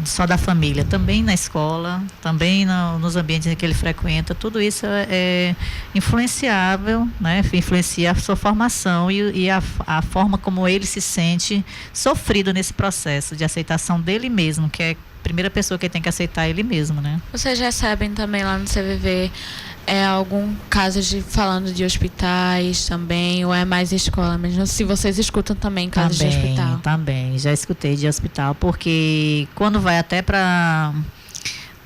só da família, também na escola, também nos ambientes em que ele frequenta, tudo isso é influenciável, né? Influencia a sua formação e a forma como ele se sente sofrido nesse processo de aceitação dele mesmo, que é a primeira pessoa que tem que aceitar ele mesmo, né? Vocês recebem também lá no CVV algum caso falando de hospitais também, ou é mais escola mesmo? Se vocês escutam também casos de hospital? Também, já escutei de hospital, porque quando vai até para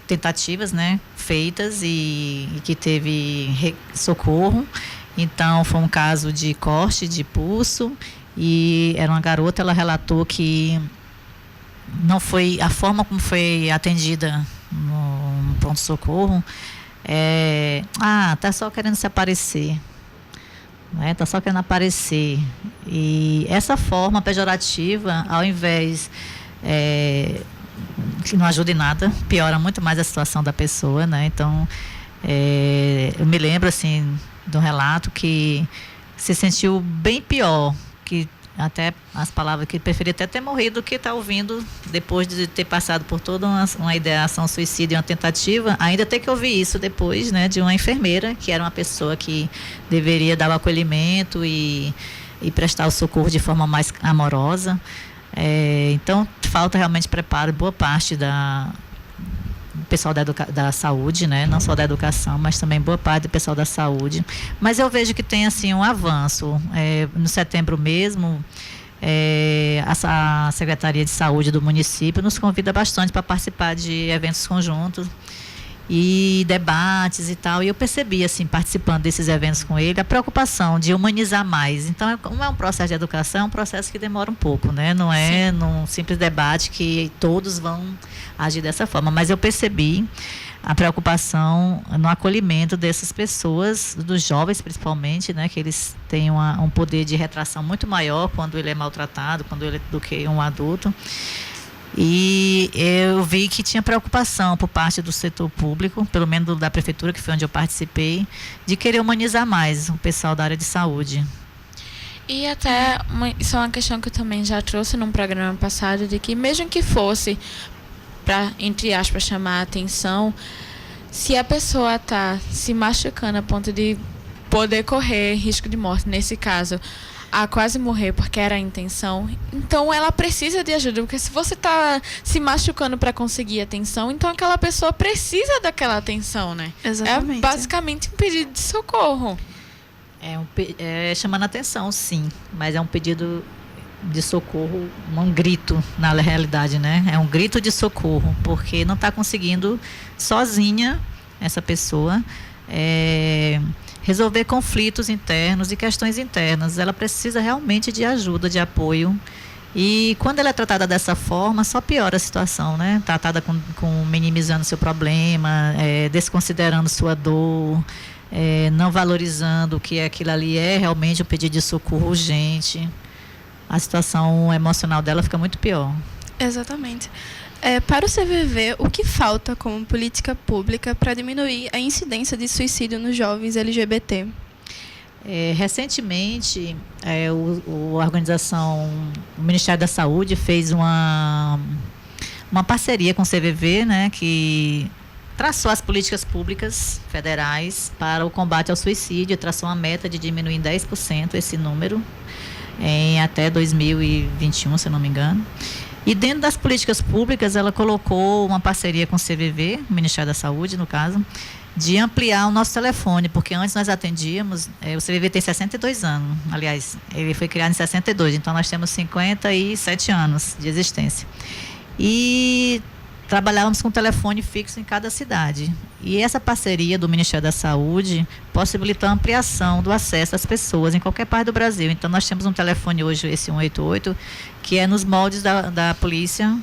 tentativas, né, feitas e que teve socorro, então foi um caso de corte de pulso e era uma garota, ela relatou que não foi, a forma como foi atendida no pronto-socorro, tá só querendo se aparecer, né? Tá só querendo aparecer. E essa forma pejorativa, ao invés que não ajuda em nada, piora muito mais a situação da pessoa, né? Então, eu me lembro assim de um relato que se sentiu bem pior, que até as palavras que ele preferia até ter morrido do que estar ouvindo, depois de ter passado por toda uma ideação suicida e uma tentativa, ainda ter que ouvir isso depois, né, de uma enfermeira, que era uma pessoa que deveria dar o acolhimento e prestar o socorro de forma mais amorosa. Então, falta realmente preparo, boa parte do pessoal da saúde, né? Não só da educação, mas também boa parte do pessoal da saúde. Mas eu vejo que tem assim um avanço. No setembro mesmo, a Secretaria de Saúde do município nos convida bastante para participar de eventos conjuntos e debates e tal. E eu percebi, assim, participando desses eventos com ele, a preocupação de humanizar mais. Então, como é um processo de educação, é um processo que demora um pouco, né? Não é num simples debate que todos vão agir dessa forma. Mas eu percebi a preocupação no acolhimento dessas pessoas, dos jovens principalmente, né? Que eles têm um poder de retração muito maior quando ele é maltratado, do que um adulto. E eu vi que tinha preocupação por parte do setor público, pelo menos da prefeitura, que foi onde eu participei, de querer humanizar mais o pessoal da área de saúde. E até, isso é uma questão que eu também já trouxe num programa passado, de que mesmo que fosse para, entre aspas, chamar a atenção, se a pessoa está se machucando a ponto de poder correr risco de morte, nesse caso, a quase morrer porque era a intenção, então ela precisa de ajuda, porque se você está se machucando para conseguir atenção, então aquela pessoa precisa daquela atenção, né? Exatamente. É basicamente um pedido de socorro. Chamando atenção, sim, mas é um pedido de socorro, um grito na realidade, né? É um grito de socorro, porque não está conseguindo sozinha essa pessoa resolver conflitos internos e questões internas. Ela precisa realmente de ajuda, de apoio. E quando ela é tratada dessa forma, só piora a situação, né? Tratada com minimizando seu problema, desconsiderando sua dor, não valorizando que aquilo ali é realmente um pedido de socorro urgente. A situação emocional dela fica muito pior. Exatamente. Para o CVV, o que falta como política pública para diminuir a incidência de suicídio nos jovens LGBT? Recentemente, a organização, o Ministério da Saúde fez uma parceria com o CVV, né, que traçou as políticas públicas federais para o combate ao suicídio, traçou uma meta de diminuir em 10% esse número em até 2021, se eu não me engano. E dentro das políticas públicas, ela colocou uma parceria com o CVV, o Ministério da Saúde, no caso, de ampliar o nosso telefone, porque antes nós atendíamos, o CVV tem 62 anos, aliás, ele foi criado em 62, então nós temos 57 anos de existência. E trabalhávamos com telefone fixo em cada cidade. E essa parceria do Ministério da Saúde possibilitou a ampliação do acesso das pessoas em qualquer parte do Brasil. Então, nós temos um telefone hoje, esse 188, que é nos moldes da polícia,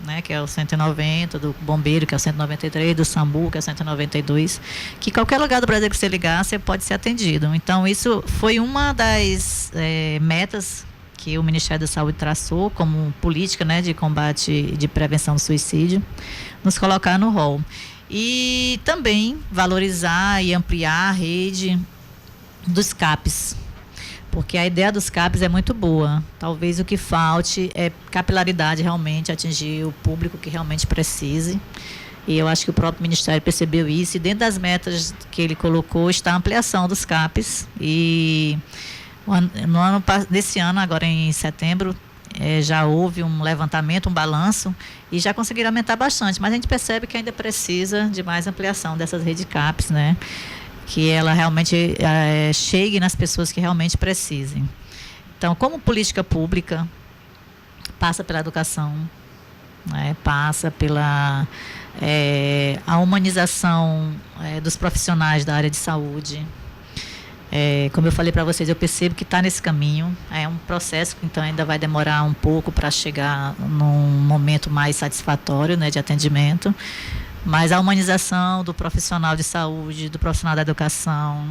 né, que é o 190, do bombeiro, que é o 193, do SAMU, que é o 192, que qualquer lugar do Brasil que você ligar, você pode ser atendido. Então, isso foi uma das metas que o Ministério da Saúde traçou como política, né, de combate, de prevenção do suicídio, nos colocar no rol. E também valorizar e ampliar a rede dos CAPs, porque a ideia dos CAPs é muito boa. Talvez o que falte é capilaridade, realmente atingir o público que realmente precise. E eu acho que o próprio Ministério percebeu isso, e dentro das metas que ele colocou está a ampliação dos CAPs. E nesse ano, agora em setembro, já houve um levantamento, um balanço, e já conseguiram aumentar bastante, mas a gente percebe que ainda precisa de mais ampliação dessas redes CAPs, né? Que ela realmente chegue nas pessoas que realmente precisem. Então, como política pública, passa pela educação, né? Passa pela a humanização dos profissionais da área de saúde. Como eu falei para vocês, eu percebo que está nesse caminho. É um processo que então ainda vai demorar um pouco para chegar num momento mais satisfatório, né, de atendimento. Mas a humanização do profissional de saúde, do profissional da educação,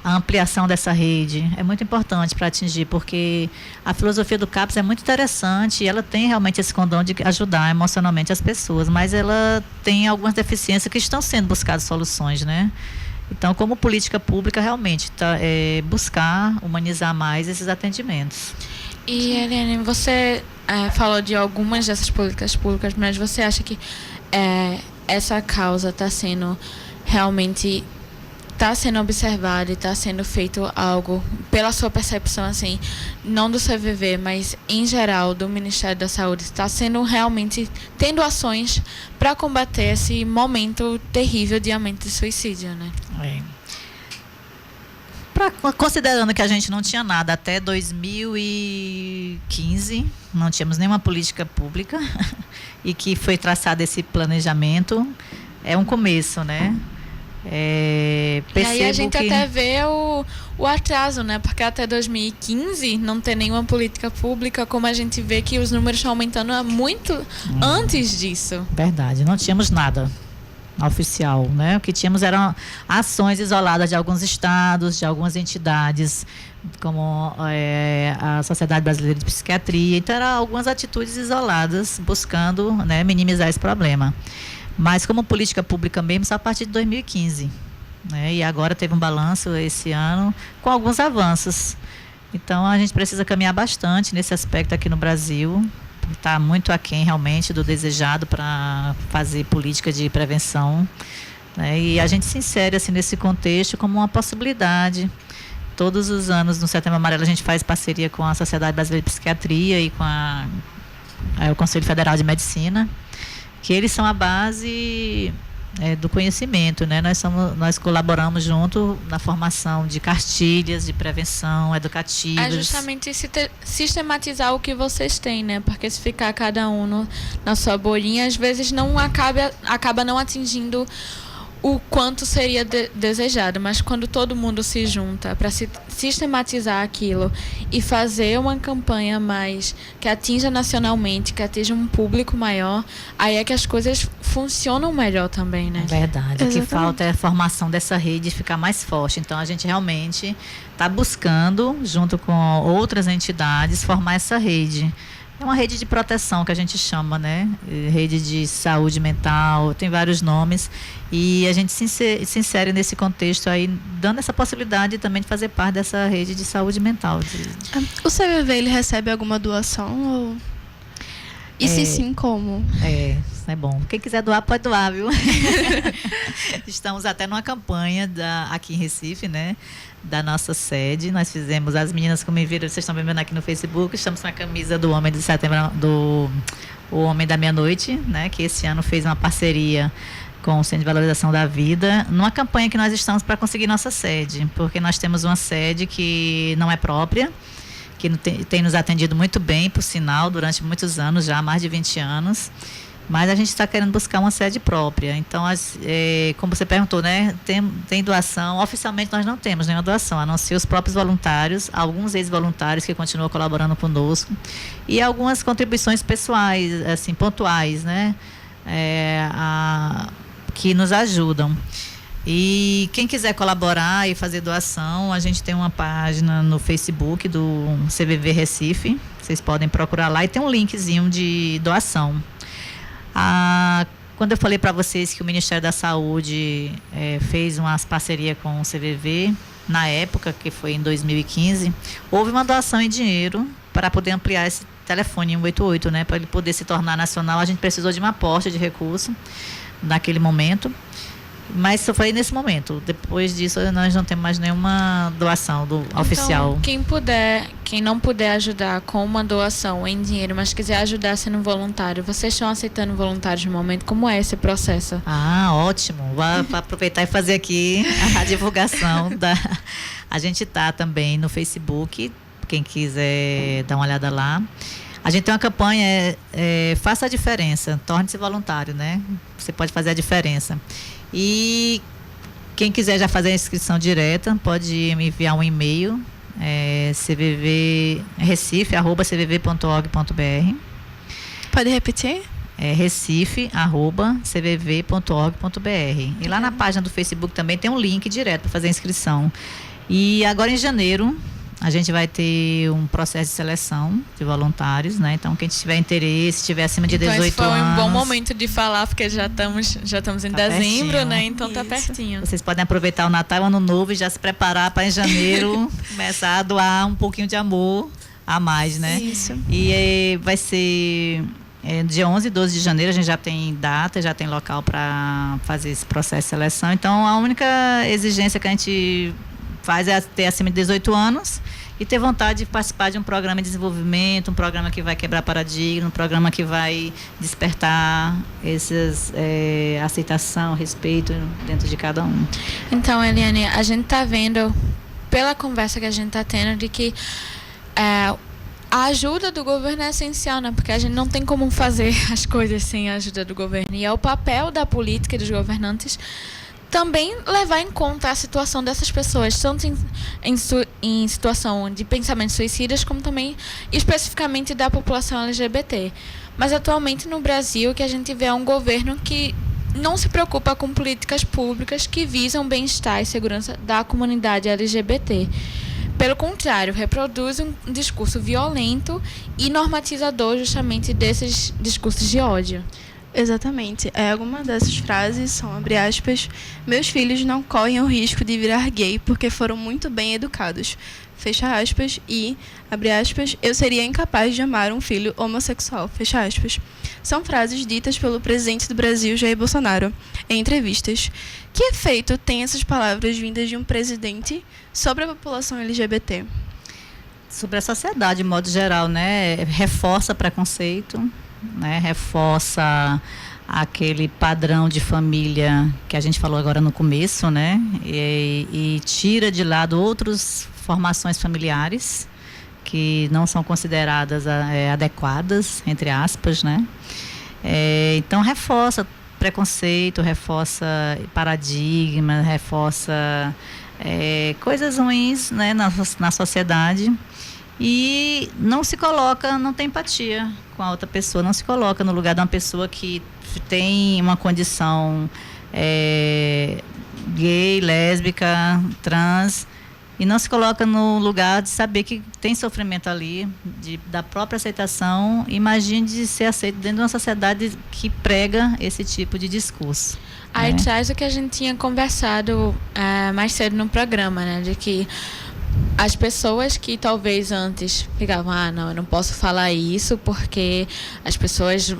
a ampliação dessa rede é muito importante para atingir, porque a filosofia do CAPS é muito interessante e ela tem realmente esse condão de ajudar emocionalmente as pessoas, mas ela tem algumas deficiências que estão sendo buscadas soluções, né? Então, como política pública, realmente, buscar humanizar mais esses atendimentos. E, Eliane, você falou de algumas dessas políticas públicas, mas você acha que essa causa está sendo realmente observada e está sendo feito algo, pela sua percepção, assim, não do CVV, mas em geral do Ministério da Saúde, está sendo realmente tendo ações para combater esse momento terrível de aumento de suicídio, né? Considerando que a gente não tinha nada até 2015, não tínhamos nenhuma política pública e que foi traçado esse planejamento, é um começo, né? E aí a gente até vê o atraso, né? Porque até 2015 não ter nenhuma política pública, como a gente vê que os números estão aumentando muito antes disso. Verdade, não tínhamos nada oficial, né? O que tínhamos eram ações isoladas de alguns estados, de algumas entidades, como a Sociedade Brasileira de Psiquiatria. Então, eram algumas atitudes isoladas, buscando, né, minimizar esse problema. Mas como política pública mesmo, só a partir de 2015. Né? E agora teve um balanço esse ano com alguns avanços. Então, a gente precisa caminhar bastante nesse aspecto aqui no Brasil. Está muito aquém realmente do desejado para fazer política de prevenção né? E a gente se insere assim, nesse contexto como uma possibilidade. Todos os anos, no Setembro Amarelo, a gente faz parceria com a Sociedade Brasileira de Psiquiatria e com o Conselho Federal de Medicina, que eles são a base do conhecimento, né? Nós colaboramos junto na formação de cartilhas de prevenção educativas. É justamente sistematizar o que vocês têm, né? Porque se ficar cada um na sua bolinha, às vezes não acaba não atingindo o quanto seria desejado, mas quando todo mundo se junta para sistematizar aquilo e fazer uma campanha mais que atinja nacionalmente, que atinja um público maior, aí é que as coisas funcionam melhor também, né? Verdade. O que falta é a formação dessa rede ficar mais forte. Então a gente realmente está buscando, junto com outras entidades, formar essa rede. É uma rede de proteção que a gente chama, né? Rede de saúde mental, tem vários nomes. E a gente se insere nesse contexto aí, dando essa possibilidade também de fazer parte dessa rede de saúde mental. O CVV, ele recebe alguma doação? Ou... E se sim, como? É bom. Quem quiser doar, pode doar, viu? Estamos até numa campanha aqui em Recife, né? Da nossa sede. Nós fizemos, as meninas, como me viram, vocês estão vendo aqui no Facebook, estamos com a camisa do Homem de Setembro, o Homem da Meia-Noite, né? Que esse ano fez uma parceria com o Centro de Valorização da Vida, numa campanha que nós estamos para conseguir nossa sede, porque nós temos uma sede que não é própria, que tem nos atendido muito bem, por sinal, durante muitos anos, já há mais de 20 anos, mas a gente está querendo buscar uma sede própria. Então, como você perguntou, né, tem doação. Oficialmente nós não temos nenhuma doação, a não ser os próprios voluntários, alguns ex-voluntários que continuam colaborando conosco, e algumas contribuições pessoais, assim, pontuais, né, que nos ajudam. E quem quiser colaborar e fazer doação, a gente tem uma página no Facebook do CVV Recife, vocês podem procurar lá e tem um linkzinho de doação. Quando eu falei para vocês que o Ministério da Saúde fez umas parcerias com o CVV, na época, que foi em 2015, houve uma doação em dinheiro para poder ampliar esse telefone 188, né? Para ele poder se tornar nacional, a gente precisou de uma aposta de recurso naquele momento. Mas só foi nesse momento. Depois disso, nós não temos mais nenhuma doação oficial. Quem não puder ajudar com uma doação em dinheiro, mas quiser ajudar sendo voluntário, vocês estão aceitando voluntários no momento? Como é esse processo? Ótimo. Vou aproveitar e fazer aqui a divulgação. A gente está também no Facebook, quem quiser dar uma olhada lá. A gente tem uma campanha, faça a diferença, torne-se voluntário, né? Você pode fazer a diferença. E quem quiser já fazer a inscrição direta, pode me enviar um e-mail, recife@cvv.org.br. Pode repetir? recife@cvv.org.br. E lá na página do Facebook também tem um link direto para fazer a inscrição. E agora em janeiro a gente vai ter um processo de seleção de voluntários, né? Então, quem tiver interesse, estiver acima de 18 anos... Então, esse foi um bom momento de falar, porque já estamos em dezembro, pertinho, né? Então, tá pertinho. Vocês podem aproveitar o Natal e o Ano Novo e já se preparar para, em janeiro, começar a doar um pouquinho de amor a mais, né? Isso. E vai ser... dia 11 e 12 de janeiro, a gente já tem data, já tem local para fazer esse processo de seleção. Então, a única exigência que a gente faz é ter acima de 18 anos e ter vontade de participar de um programa de desenvolvimento, um programa que vai quebrar paradigma, um programa que vai despertar aceitação, respeito dentro de cada um. Então, Eliane, a gente está vendo, pela conversa que a gente está tendo, de que a ajuda do governo é essencial, né? Porque a gente não tem como fazer as coisas sem a ajuda do governo. E é o papel da política e dos governantes também levar em conta a situação dessas pessoas, tanto em situação de pensamentos suicidas, como também especificamente da população LGBT. Mas atualmente no Brasil o que a gente vê é um governo que não se preocupa com políticas públicas que visam bem-estar e segurança da comunidade LGBT. Pelo contrário, reproduz um discurso violento e normatizador justamente desses discursos de ódio. Exatamente. Alguma dessas frases são, abre aspas, meus filhos não correm o risco de virar gay porque foram muito bem educados. Fecha aspas. E, abre aspas, eu seria incapaz de amar um filho homossexual. Fecha aspas. São frases ditas pelo presidente do Brasil, Jair Bolsonaro, em entrevistas. Que efeito tem essas palavras vindas de um presidente sobre a população LGBT? Sobre a sociedade, de modo geral, né? Reforça preconceito, né? Reforça aquele padrão de família que a gente falou agora no começo, né? E tira de lado outras formações familiares que não são consideradas adequadas, entre aspas, né? Então reforça preconceito, reforça paradigma, reforça coisas ruins, né, na sociedade, e não se coloca, não tem empatia com a outra pessoa, não se coloca no lugar de uma pessoa que tem uma condição gay, lésbica, trans, e não se coloca no lugar de saber que tem sofrimento ali, da própria aceitação. Imagine de ser aceito dentro de uma sociedade que prega esse tipo de discurso. Aí traz o que a gente tinha conversado mais cedo no programa, né? De que as pessoas que talvez antes ficavam, não, eu não posso falar isso porque as pessoas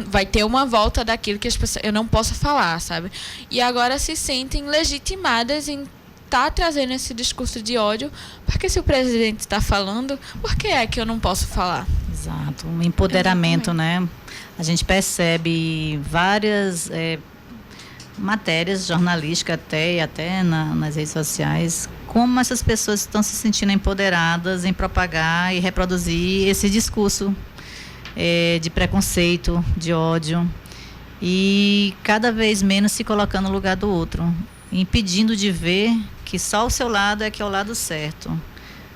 vai ter uma volta daquilo que eu não posso falar, sabe? E agora se sentem legitimadas em estar trazendo esse discurso de ódio, porque se o presidente está falando, por que é que eu não posso falar? Exato, um empoderamento, né? A gente percebe várias matérias jornalísticas até nas redes sociais, como essas pessoas estão se sentindo empoderadas em propagar e reproduzir esse discurso de preconceito, de ódio, e cada vez menos se colocando no lugar do outro, impedindo de ver que só o seu lado é que é o lado certo.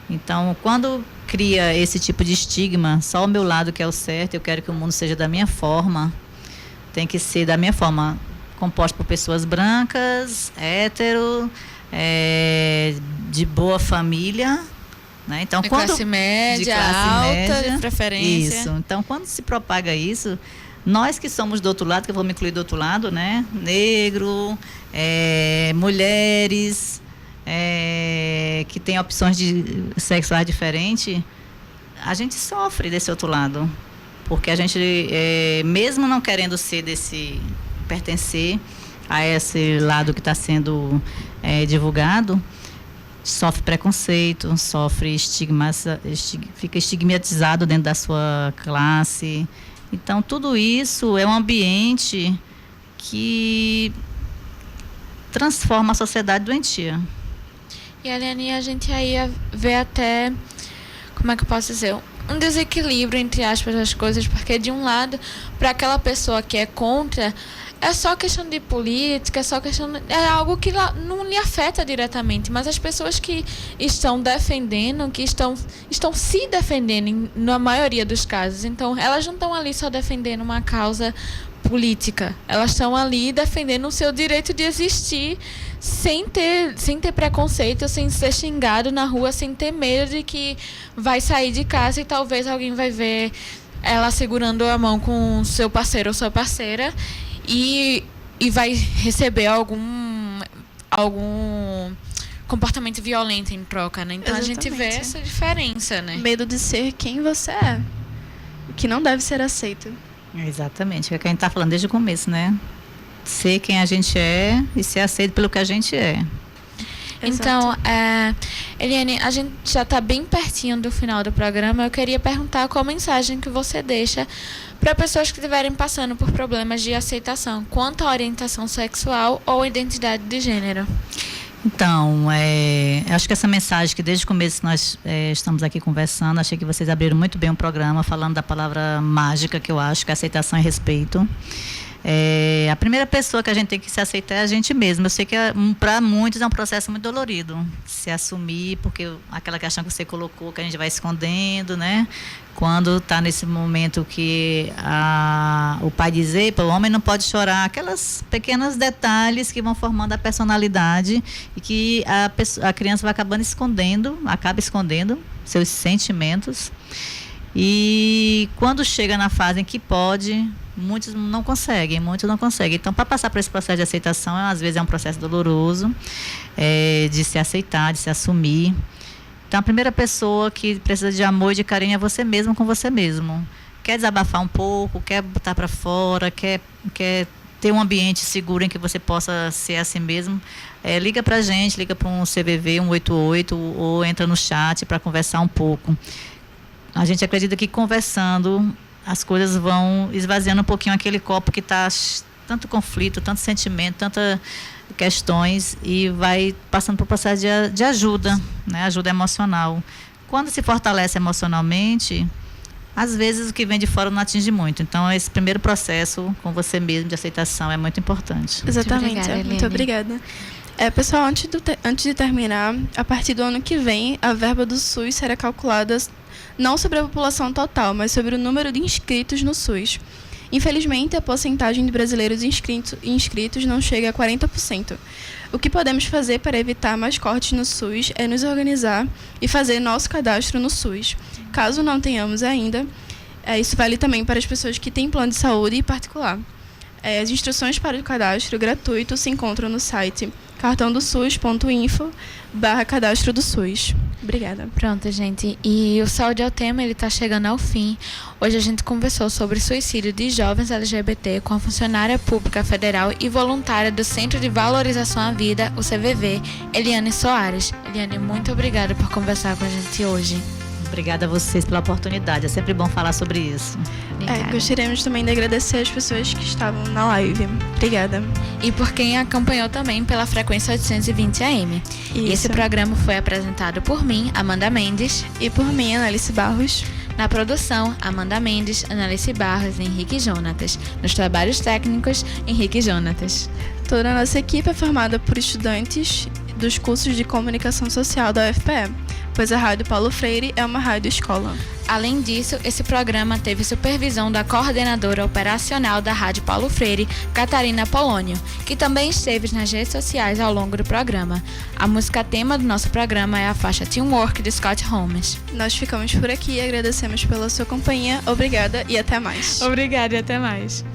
Então, quando cria esse tipo de estigma, só o meu lado que é o certo, eu quero que o mundo seja da minha forma, tem que ser da minha forma, composto por pessoas brancas, hétero, de boa família, né? Então, de classe média, alta, de preferência. Isso. Então, quando se propaga isso, nós que somos do outro lado, que eu vou me incluir do outro lado, né? Negro, mulheres, que têm opções sexuais diferentes, a gente sofre desse outro lado. Porque a gente, mesmo não querendo pertencer a esse lado que está sendo divulgado, sofre preconceito, fica estigmatizado dentro da sua classe. Então, tudo isso é um ambiente que transforma a sociedade doentia. E, Eliane, a gente aí vê até, como é que eu posso dizer, um desequilíbrio, entre aspas, das coisas, porque de um lado, para aquela pessoa que é contra, é só questão de política, é algo que não lhe afeta diretamente, mas as pessoas que estão defendendo, que estão se defendendo na maioria dos casos, então elas não estão ali só defendendo uma causa política, elas estão ali defendendo o seu direito de existir sem ter preconceito, sem ser xingado na rua, sem ter medo de que vai sair de casa e talvez alguém vai ver ela segurando a mão com seu parceiro ou sua parceira e vai receber algum comportamento violento em troca, né? Então exatamente. A gente vê essa diferença, né? Medo de ser quem você é, que não deve ser aceito. Exatamente, é o que a gente está falando desde o começo, né? Ser quem a gente é e ser aceito pelo que a gente é. Então, Eliane, a gente já está bem pertinho do final do programa. Eu queria perguntar qual mensagem que você deixa para pessoas que estiverem passando por problemas de aceitação quanto à orientação sexual ou identidade de gênero. Então, acho que essa mensagem que desde o começo nós estamos aqui conversando, achei que vocês abriram muito bem o programa, falando da palavra mágica que eu acho, que é aceitação e respeito. A primeira pessoa que a gente tem que se aceitar é a gente mesmo. Eu sei que para muitos é um processo muito dolorido se assumir, porque aquela questão que você colocou, que a gente vai escondendo, né? Quando está nesse momento que o pai diz, o homem não pode chorar, aquelas pequenos detalhes que vão formando a personalidade e que a criança vai acaba escondendo seus sentimentos. E quando chega na fase em que pode Muitos não conseguem. Então, para passar por esse processo de aceitação, às vezes é um processo doloroso, de se aceitar, de se assumir. Então, a primeira pessoa que precisa de amor e de carinho é você mesmo com você mesmo. Quer desabafar um pouco, quer botar para fora, quer ter um ambiente seguro em que você possa ser assim mesmo, liga para a gente, liga para um CVV 188 ou entra no chat para conversar um pouco. A gente acredita que conversando as coisas vão esvaziando um pouquinho aquele copo que está tanto conflito, tanto sentimento, tantas questões, e vai passando por um processo de ajuda, né? Ajuda emocional. Quando se fortalece emocionalmente, às vezes o que vem de fora não atinge muito. Então, esse primeiro processo com você mesmo de aceitação é muito importante. Exatamente. Muito obrigada. Pessoal, antes de terminar, a partir do ano que vem, a verba do SUS será calculada não sobre a população total, mas sobre o número de inscritos no SUS. Infelizmente, a porcentagem de brasileiros inscritos não chega a 40%. O que podemos fazer para evitar mais cortes no SUS é nos organizar e fazer nosso cadastro no SUS. Caso não tenhamos ainda, isso vale também para as pessoas que têm plano de saúde particular. As instruções para o cadastro gratuito se encontram no site cartãodosus.info/cadastro do SUS. Obrigada. Pronto, gente. E o Saúde é o Tema, ele está chegando ao fim. Hoje a gente conversou sobre suicídio de jovens LGBT com a funcionária pública federal e voluntária do Centro de Valorização à Vida, o CVV, Eliane Soares. Eliane, muito obrigada por conversar com a gente hoje. Obrigada a vocês pela oportunidade. É sempre bom falar sobre isso. Gostaríamos também de agradecer as pessoas que estavam na live. Obrigada. E por quem acompanhou também pela frequência 820 AM. E esse programa foi apresentado por mim, Amanda Mendes. E por mim, Analice Barros. Na produção, Amanda Mendes, Analice Barros e Henrique Jonatas. Nos trabalhos técnicos, Henrique Jonatas. Toda a nossa equipe é formada por estudantes dos cursos de comunicação social da UFPE, pois a Rádio Paulo Freire é uma rádio escola. Além disso, esse programa teve supervisão da coordenadora operacional da Rádio Paulo Freire, Catarina Polônio, que também esteve nas redes sociais ao longo do programa. A música tema do nosso programa é a faixa Teamwork, de Scott Holmes. Nós ficamos por aqui e agradecemos pela sua companhia. Obrigada e até mais. Obrigada e até mais.